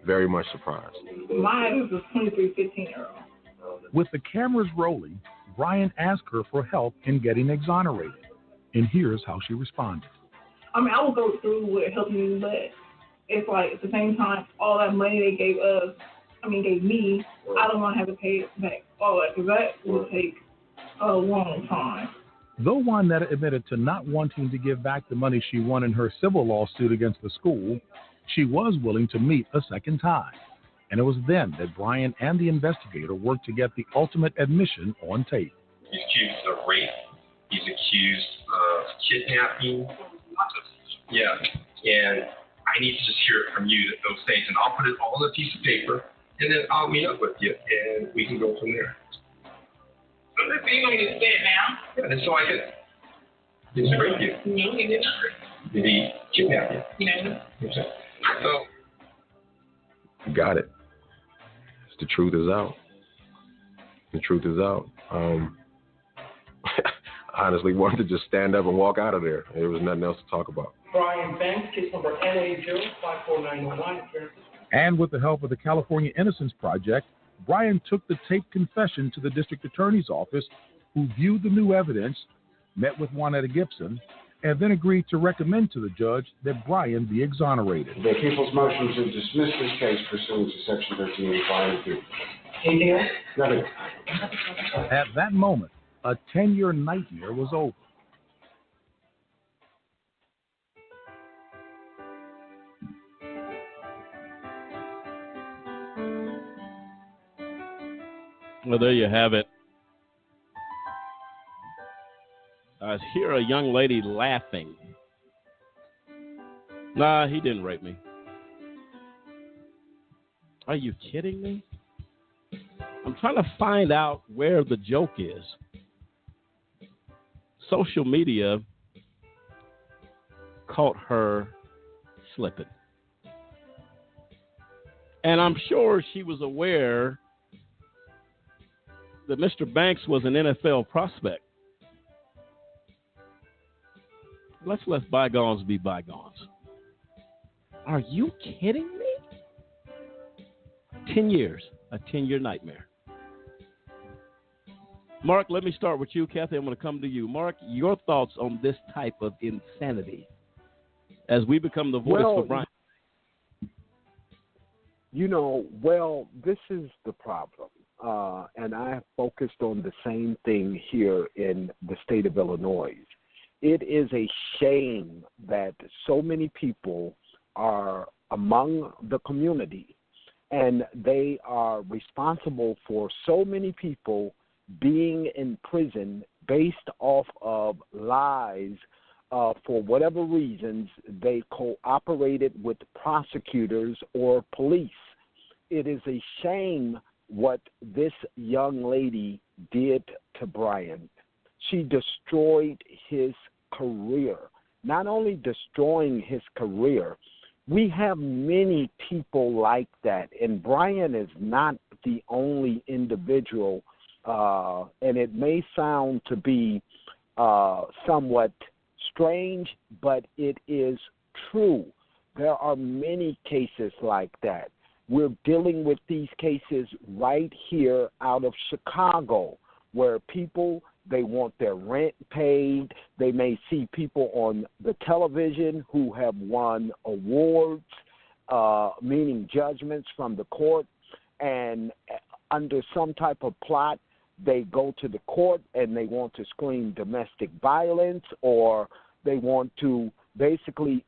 Very much surprised. Mine is a 23, 15-year-old. With the cameras rolling, Brian asked her for help in getting exonerated. And here's how she responded. I mean, I will go through with helping you, but it's like at the same time, all that money they gave me, I don't want to have to pay it back all that, because that will take a long time. Though Juanetta admitted to not wanting to give back the money she won in her civil lawsuit against the school, she was willing to meet a second time. And it was then that Brian and the investigator worked to get the ultimate admission on tape. He's accused of rape. He's accused of kidnapping. Yeah. And I need to just hear it from you, those things. And I'll put it all on a piece of paper, and then I'll meet up with you, and we can go from there. So you want me to say it now? Yeah, and so I could. Did he rape you? No, he did not rape. Did he kidnap you? No. Okay. So. You got it. The truth is out. The truth is out. I honestly wanted to just stand up and walk out of there. There was nothing else to talk about. Brian Banks, case number NA054909. And with the help of the California Innocence Project, Brian took the taped confession to the district attorney's office, who viewed the new evidence, met with Juanetta Gibson, and then agreed to recommend to the judge that Brian be exonerated. The people's motion to dismiss this case pursuant to Section 1385. Anything else? Nothing. At that moment, a 10-year nightmare was over. Well, there you have it. I hear a young lady laughing. Nah, he didn't rape me. Are you kidding me? I'm trying to find out where the joke is. Social media caught her slipping. And I'm sure she was aware that Mr. Banks was an NFL prospect. Let's let bygones be bygones. Are you kidding me? 10 years, a 10-year nightmare. Mark, let me start with you. Kathy, I'm going to come to you. Mark, your thoughts on this type of insanity as we become the voice for Brian. This is the problem. And I have focused on the same thing here in the state of Illinois. It is a shame that so many people are among the community, and they are responsible for so many people being in prison based off of lies. For whatever reasons, they cooperated with prosecutors or police. It is a shame what this young lady did to Brian. She destroyed his career. Not only destroying his career, we have many people like that, and Brian is not the only individual, and it may sound to be somewhat strange, but it is true. There are many cases like that. We're dealing with these cases right here out of Chicago, where people, they want their rent paid. They may see people on the television who have won awards, meaning judgments from the court, and under some type of plot, they go to the court and they want to scream domestic violence, or they want to basically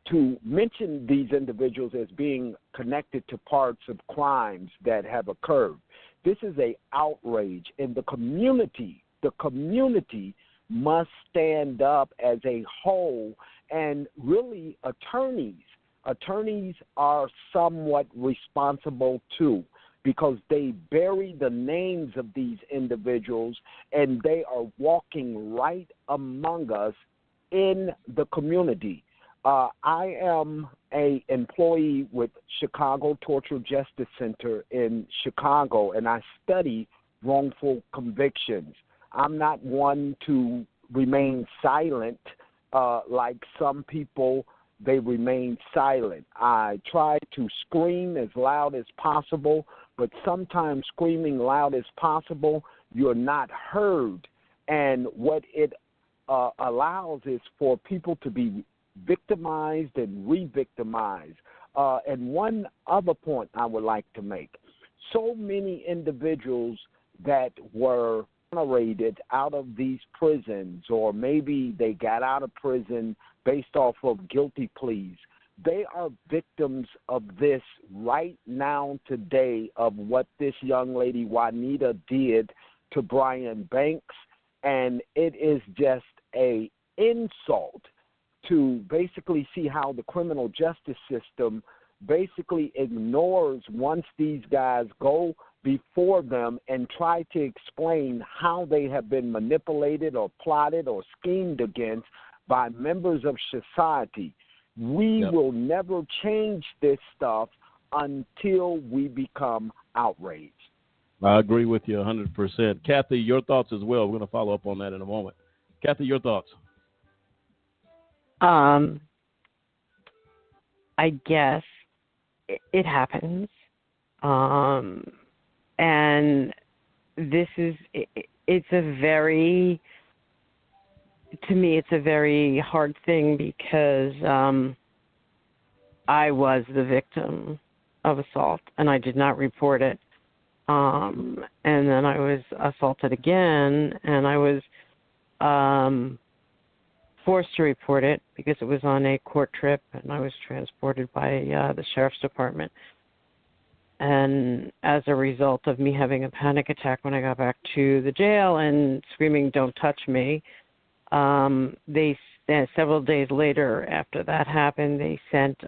to mention these individuals as being connected to parts of crimes that have occurred. This is an outrage, and the community must stand up as a whole, and really attorneys are somewhat responsible too, because they bury the names of these individuals and they are walking right among us in the community. I am an employee with Chicago Torture Justice Center in Chicago, and I study wrongful convictions. I'm not one to remain silent like some people. They remain silent. I try to scream as loud as possible, but sometimes screaming loud as possible, you're not heard. And what it allows is for people to be victimized and re-victimized. And one other point I would like to make, so many individuals that were exonerated out of these prisons, or maybe they got out of prison based off of guilty pleas, they are victims of this right now today, of what this young lady Juanita did to Brian Banks. And it is just an insult to basically see how the criminal justice system basically ignores once these guys go before them and try to explain how they have been manipulated or plotted or schemed against by members of society. We will never change this stuff until we become outraged. I agree with you 100%. Kathy, your thoughts as well. We're going to follow up on that in a moment. Kathy, your thoughts? I guess it happens. And this is, it's a very, to me, it's a very hard thing, because I was the victim of assault and I did not report it. And then I was assaulted again, and I was forced to report it because it was on a court trip, and I was transported by the sheriff's department. And as a result of me having a panic attack when I got back to the jail and screaming, "Don't touch me," they several days later after that happened, they sent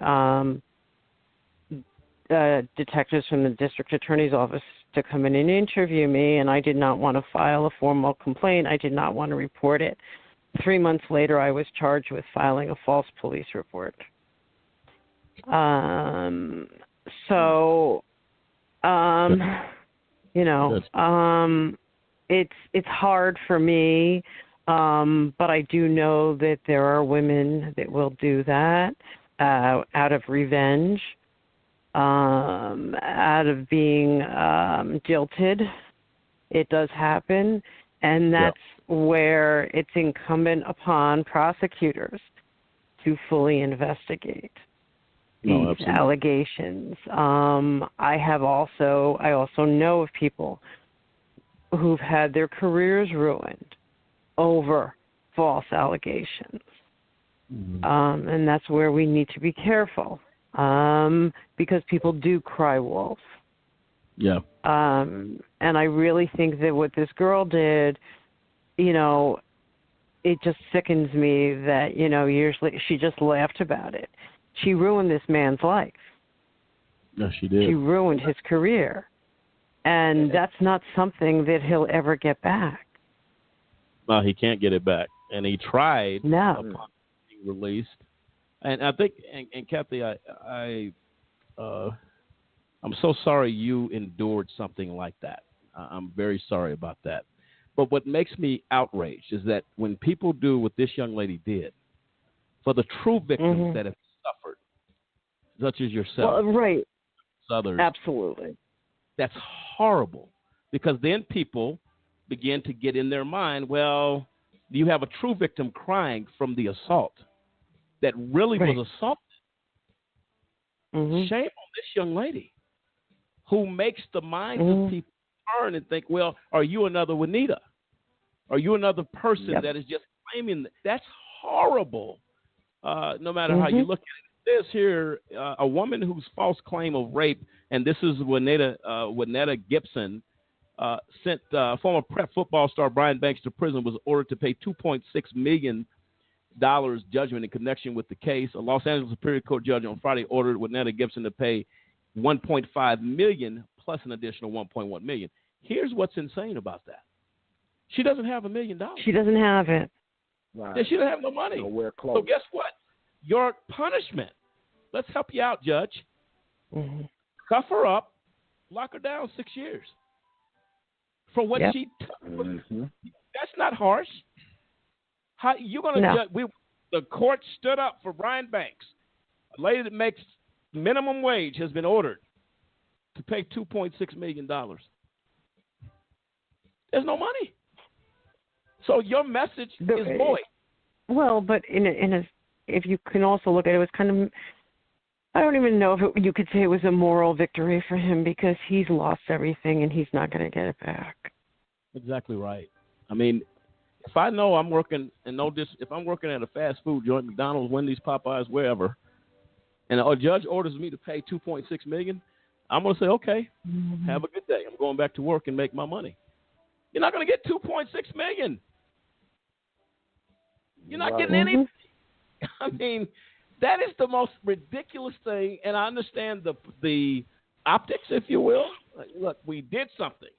detectives from the district attorney's office to come in and interview me, and I did not want to file a formal complaint. I did not want to report it. 3 months later, I was charged with filing a false police report. It's hard for me, but I do know that there are women that will do that out of revenge, out of being jilted. It does happen, and that's where it's incumbent upon prosecutors to fully investigate these allegations. I also know of people who've had their careers ruined over false allegations. And that's where we need to be careful, because people do cry wolf. Yeah. And I really think that what this girl did, it just sickens me that, years later, she just laughed about it. She ruined this man's life. Yes, she did. She ruined his career. And that's not something that he'll ever get back. No, he can't get it back. And he tried upon being released. And I think, and Kathy, I'm so sorry you endured something like that. I'm very sorry about that. But what makes me outraged is that when people do what this young lady did, for the true victims that have suffered, such as yourself, others, absolutely, that's horrible. Because then people begin to get in their mind, well, you have a true victim crying from the assault that really was assaulted. Shame on this young lady who makes the minds of people turn and think, well, are you another Juanita? Are you another person that is just claiming that? That's horrible. No matter how you look at it. It says here, a woman whose false claim of rape, and this is Winetta Gibson, sent former prep football star Brian Banks to prison, was ordered to pay $2.6 million judgment in connection with the case. A Los Angeles Superior Court judge on Friday ordered Winetta Gibson to pay $1.5 million plus an additional $1.1 million. Here's what's insane about that. She doesn't have $1 million. She doesn't have it. Right. She doesn't have no money. Nowhere close. So guess what? Your punishment. Let's help you out, Judge. Cuff her up, lock her down 6 years for what she took. That's not harsh. How you're going to judge? The court stood up for Brian Banks, a lady that makes minimum wage, has been ordered to pay $2.6 million. There's no money. So your message is void. Well, but if you can also look at it, it was kind of, I don't even know if you could say it was a moral victory for him because he's lost everything and he's not going to get it back. Exactly right. I mean, if I know I'm working, if I'm working at a fast food joint, McDonald's, Wendy's, Popeyes, wherever, and a judge orders me to pay $2.6 million, I'm going to say, okay, have a good day. I'm going back to work and make my money. You're not going to get $2.6 million. You're not getting anything. I mean, that is the most ridiculous thing, and I understand the optics, if you will. Look, we did something.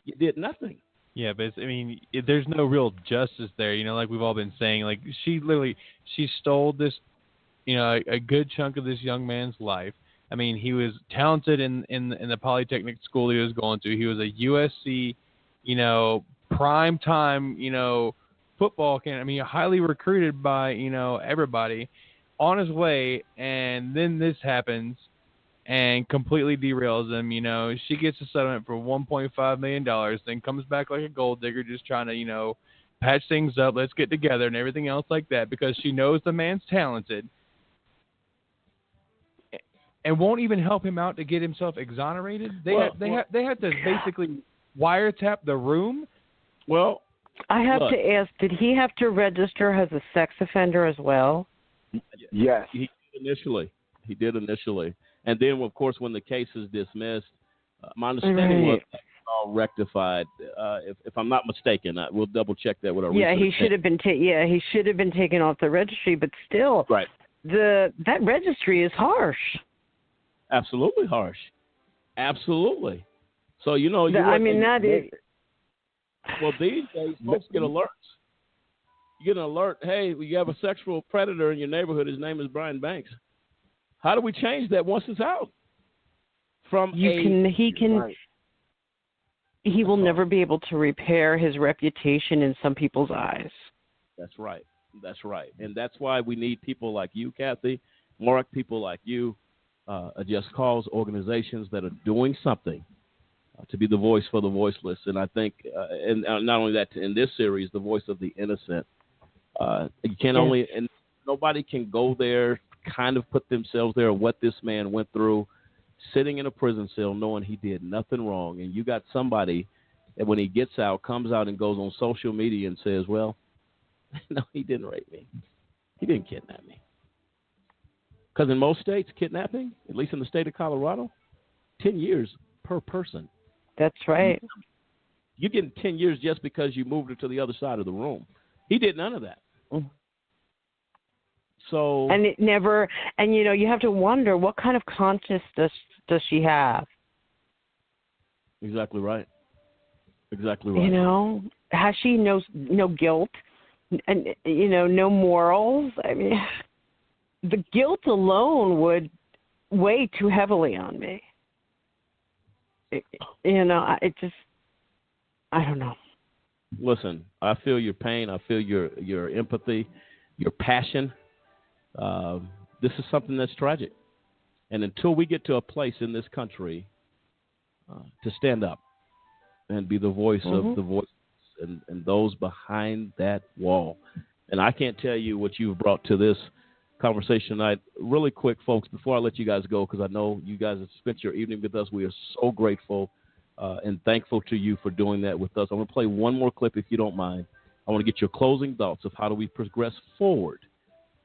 You did nothing. Yeah, but there's no real justice there. Like we've all been saying, like she stole this, a good chunk of this young man's life. I mean, he was talented in the Polytechnic school he was going to. He was a USC, prime time, football candidate. I mean, highly recruited by, everybody, on his way, and then this happens and completely derails him. She gets a settlement for $1.5 million, then comes back like a gold digger, just trying to, patch things up, let's get together and everything else like that, because she knows the man's talented and won't even help him out to get himself exonerated. They had to basically wiretap the room. Well, I have to ask, did he have to register as a sex offender as well? Yes. He did initially. And then, of course, when the case is dismissed, my understanding was that it was all rectified. If I'm not mistaken, we'll double check that with our research. He should have been he should have been taken off the registry, but still, right. That registry is harsh. Absolutely harsh. Absolutely. So well, these days, folks get alerts. You get an alert, hey, you have a sexual predator in your neighborhood. His name is Brian Banks. How do we change that once it's out? He will never be able to repair his reputation in some people's eyes. That's right. That's right. And that's why we need people like you, Kathy, Mark, people like you, Just Cause organizations that are doing something to be the voice for the voiceless. And I think, and not only that, in this series, the voice of the innocent. You can only, and nobody can go there, kind of put themselves there, what this man went through, sitting in a prison cell knowing he did nothing wrong. And you got somebody that when he gets out, comes out and goes on social media and says, well, no, he didn't rape me. He didn't kidnap me. Because in most states, kidnapping, at least in the state of Colorado, 10 years per person. That's right. You're getting 10 years just because you moved her to the other side of the room. He did none of that. So, and it never, and you have to wonder what kind of conscience does she have? Exactly right. Exactly right. Has she no guilt and no morals? I mean, the guilt alone would weigh too heavily on me. It just, I don't know. Listen, I feel your pain. I feel your empathy, your passion. This is something that's tragic. And until we get to a place in this country to stand up and be the voice of the voiceless and those behind that wall. And I can't tell you what you've brought to this conversation tonight. Really quick, folks, before I let you guys go, because I know you guys have spent your evening with us. We are so grateful and thankful to you for doing that with us. I'm going to play one more clip if you don't mind. I want to get your closing thoughts of how do we progress forward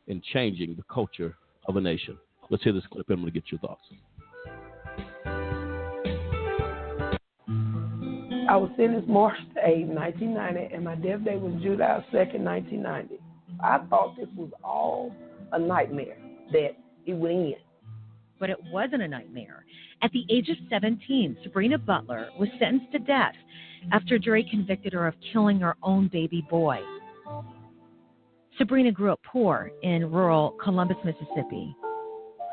in changing the culture of a nation. Let's hear this clip and I'm going to get your thoughts. I was sentenced March 8, 1990, and my death date was July 2nd, 1990. I thought this was all a nightmare, that it would end. But it wasn't a nightmare. At the age of 17, Sabrina Butler was sentenced to death after a jury convicted her of killing her own baby boy. Sabrina grew up poor in rural Columbus, Mississippi.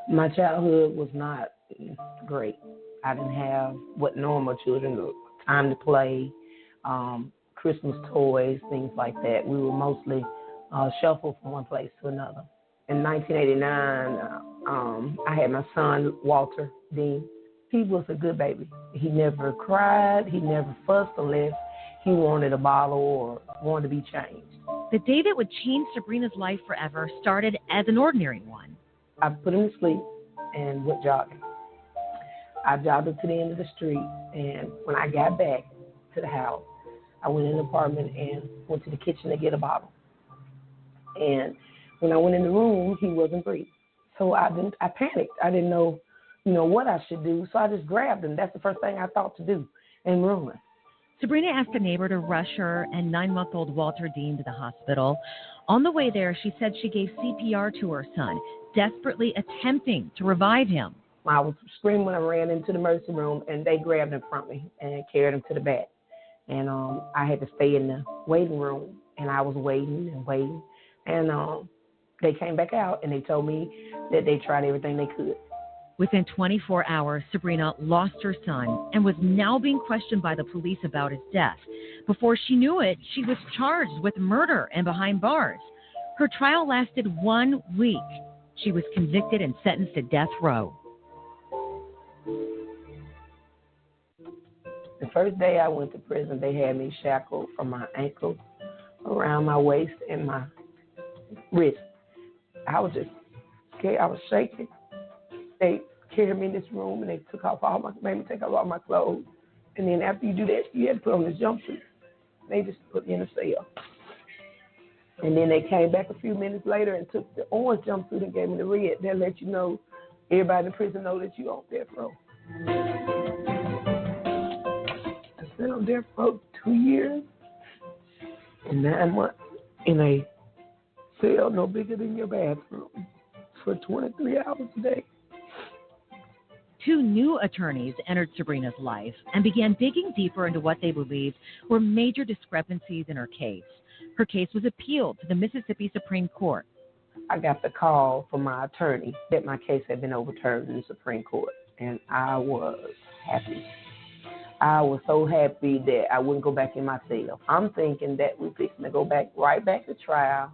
My childhood was not great. I didn't have what normal children do. Time to play, Christmas toys, things like that. We were mostly shuffled from one place to another. In 1989, I had my son, Walter Dean. He was a good baby. He never cried. He never fussed unless he wanted a bottle or wanted to be changed. The day that would change Sabrina's life forever started as an ordinary one. I put him to sleep and went jogging. I jogged up to the end of the street, and when I got back to the house, I went in the apartment and went to the kitchen to get a bottle. And when I went in the room, he wasn't breathing. So I panicked. I didn't know, what I should do. So I just grabbed him. That's the first thing I thought to do, and run. Sabrina asked a neighbor to rush her and 9-month-old Walter Dean to the hospital. On the way there, she said she gave CPR to her son, desperately attempting to revive him. I was screaming when I ran into the emergency room, and they grabbed him from me and carried him to the back. And I had to stay in the waiting room, and I was waiting and waiting. And they came back out, and they told me that they tried everything they could. Within 24 hours, Sabrina lost her son and was now being questioned by the police about his death. Before she knew it, she was charged with murder and behind bars. Her trial lasted 1 week. She was convicted and sentenced to death row. The first day I went to prison, they had me shackled from my ankles around my waist and my wrist. I was just scared. I was shaking. They carried me in this room and they made me take off all my clothes. And then after you do that, you had to put on this jumpsuit. They just put me in a cell. And then they came back a few minutes later and took the orange jumpsuit and gave me the red. They'll let you know, everybody in the prison know that you on death row. I spent on death row 2 years and 9 months in a cell no bigger than your bathroom for 23 hours a day. 2 new attorneys entered Sabrina's life and began digging deeper into what they believed were major discrepancies in her case. Her case was appealed to the Mississippi Supreme Court. I got the call from my attorney that my case had been overturned in the Supreme Court, and I was happy. I was so happy that I wouldn't go back in my cell. I'm thinking that we're fixing to go right back to trial,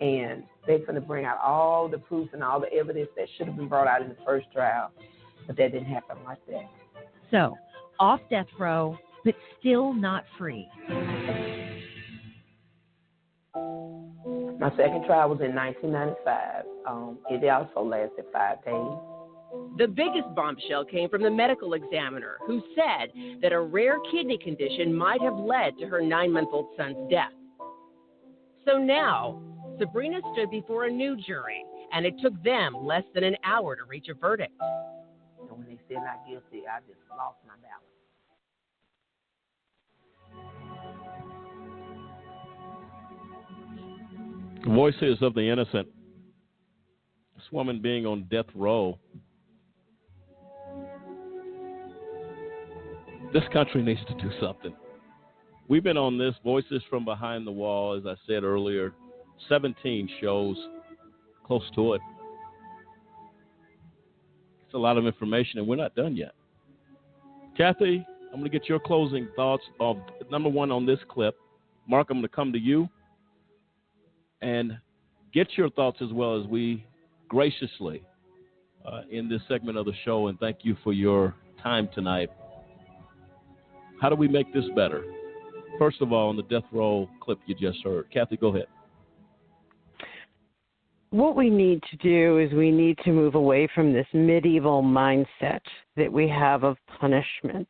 and they're going to bring out all the proof and all the evidence that should have been brought out in the first trial, but that didn't happen like that. So, off death row, but still not free. My second trial was in 1995. It also lasted 5 days. The biggest bombshell came from the medical examiner, who said that a rare kidney condition might have led to her 9-month-old son's death. So now, Sabrina stood before a new jury, and it took them less than an hour to reach a verdict. And when they said not guilty, I just lost my balance. Voices of the innocent. This woman being on death row. This country needs to do something. We've been on this Voices from Behind the Wall, as I said earlier, 17 shows, close to it. It's a lot of information, and we're not done yet. Kathy, I'm going to get your closing thoughts of number one on this clip. Mark, I'm going to come to you and get your thoughts as well as we graciously in this segment of the show, and thank you for your time tonight. How do we make this better? First of all, on the death row clip you just heard. Kathy, go ahead. What we need to do is we need to move away from this medieval mindset that we have of punishment.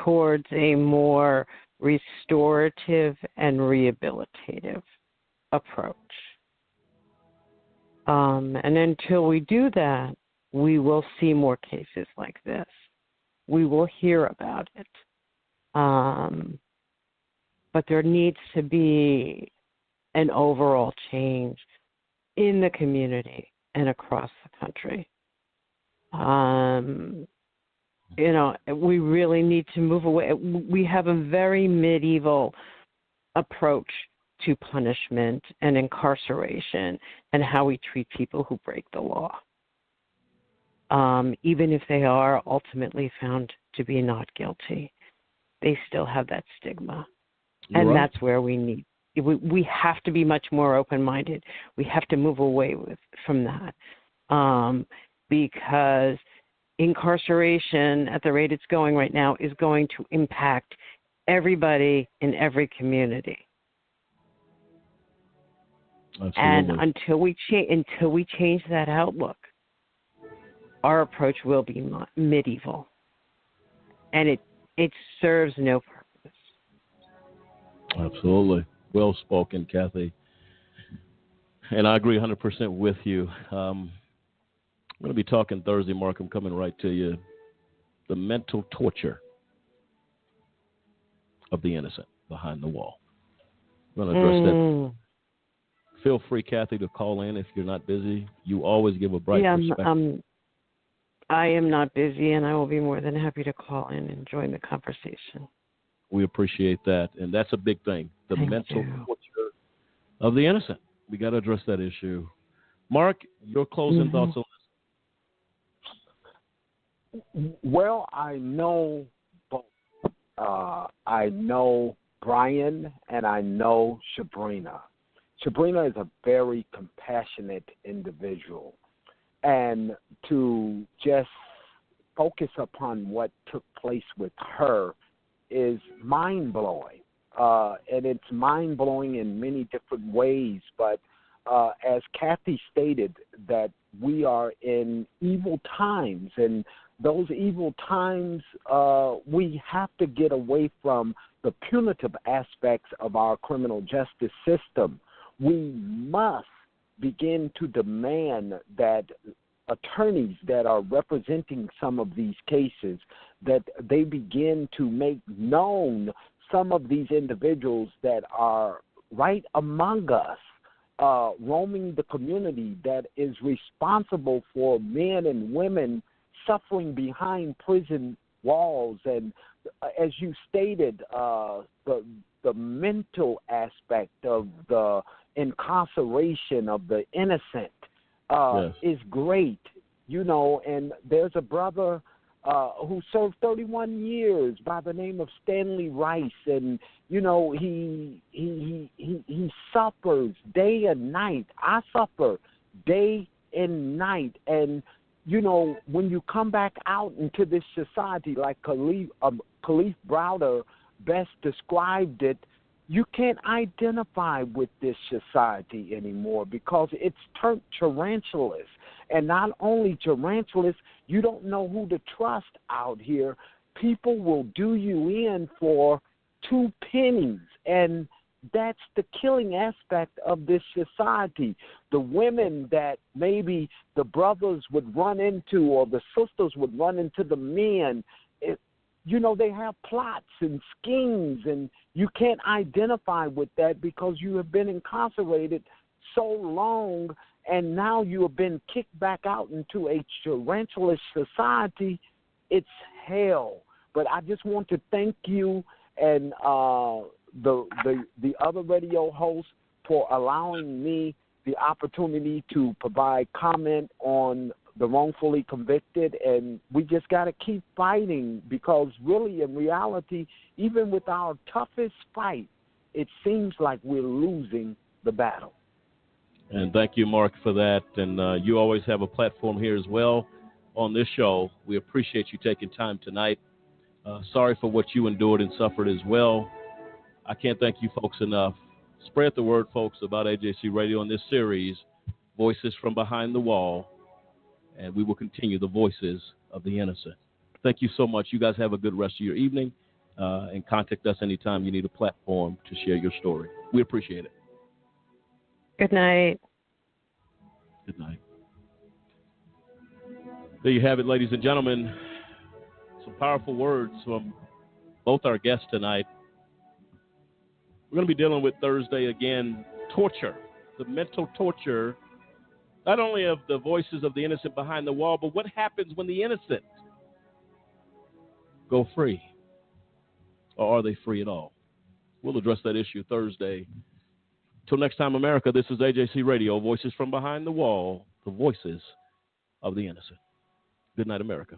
towards a more restorative and rehabilitative approach. And until we do that, we will see more cases like this. We will hear about it. But there needs to be an overall change in the community and across the country. We really need to move away. We have a very medieval approach to punishment and incarceration and how we treat people who break the law, even if they are ultimately found to be not guilty. They still have that stigma. You're and right. That's where we have to be much more open-minded. We have to move away from that because incarceration at the rate it's going right now is going to impact everybody in every community. Absolutely. And until we change that outlook, our approach will be medieval, and it serves no purpose. Absolutely. Well spoken, Kathy. And I agree 100% with you. I'm going to be talking Thursday, Mark. I'm coming right to you. The mental torture of the innocent behind the wall. I'm going to address that. Feel free, Kathy, to call in if you're not busy. You always give a bright perspective. I am not busy, and I will be more than happy to call in and join the conversation. We appreciate that, and that's a big thing, the mental torture of the innocent. We got to address that issue. Mark, your closing thoughts on this? Well, I know both. I know Brian and I know Sabrina. Sabrina is a very compassionate individual. And to just focus upon what took place with her is mind-blowing. And it's mind-blowing in many different ways. But as Kathy stated, that we are in evil times. And those evil times, we have to get away from the punitive aspects of our criminal justice system. We must begin to demand that attorneys that are representing some of these cases, that they begin to make known some of these individuals that are right among us, roaming the community, that is responsible for men and women suffering behind prison walls. And as you stated, the mental aspect of the incarceration of the innocent is great, and there's a brother who served 31 years by the name of Stanley Rice, and he suffers day and night. I suffer day and night, and when you come back out into this society, like Khalif Browder best described it, you can't identify with this society anymore because it's turned tarantulas. And not only tarantulas, you don't know who to trust out here. People will do you in for 2 pennies, and that's the killing aspect of this society. The women that maybe the brothers would run into or the sisters would run into the men, they have plots and schemes, and you can't identify with that because you have been incarcerated so long, and now you have been kicked back out into a tarantulas society. It's hell. But I just want to thank you and the other radio hosts for allowing me the opportunity to provide comment on the wrongfully convicted, and we just got to keep fighting because really, in reality, even with our toughest fight, it seems like we're losing the battle. And thank you, Mark, for that. And you always have a platform here as well on this show. We appreciate you taking time tonight. Sorry for what you endured and suffered as well. I can't thank you folks enough. Spread the word, folks, about AJC Radio in this series, Voices from Behind the Wall. And we will continue the voices of the innocent. Thank you so much. You guys have a good rest of your evening, and contact us anytime you need a platform to share your story. We appreciate it. Good night. Good night. There you have it, ladies and gentlemen. Some powerful words from both our guests tonight. We're going to be dealing with Thursday again, torture, the mental torture, not only of the voices of the innocent behind the wall, but what happens when the innocent go free, or are they free at all? We'll address that issue Thursday. Till next time, America, this is AJC Radio, Voices from Behind the Wall, the voices of the innocent. Good night, America.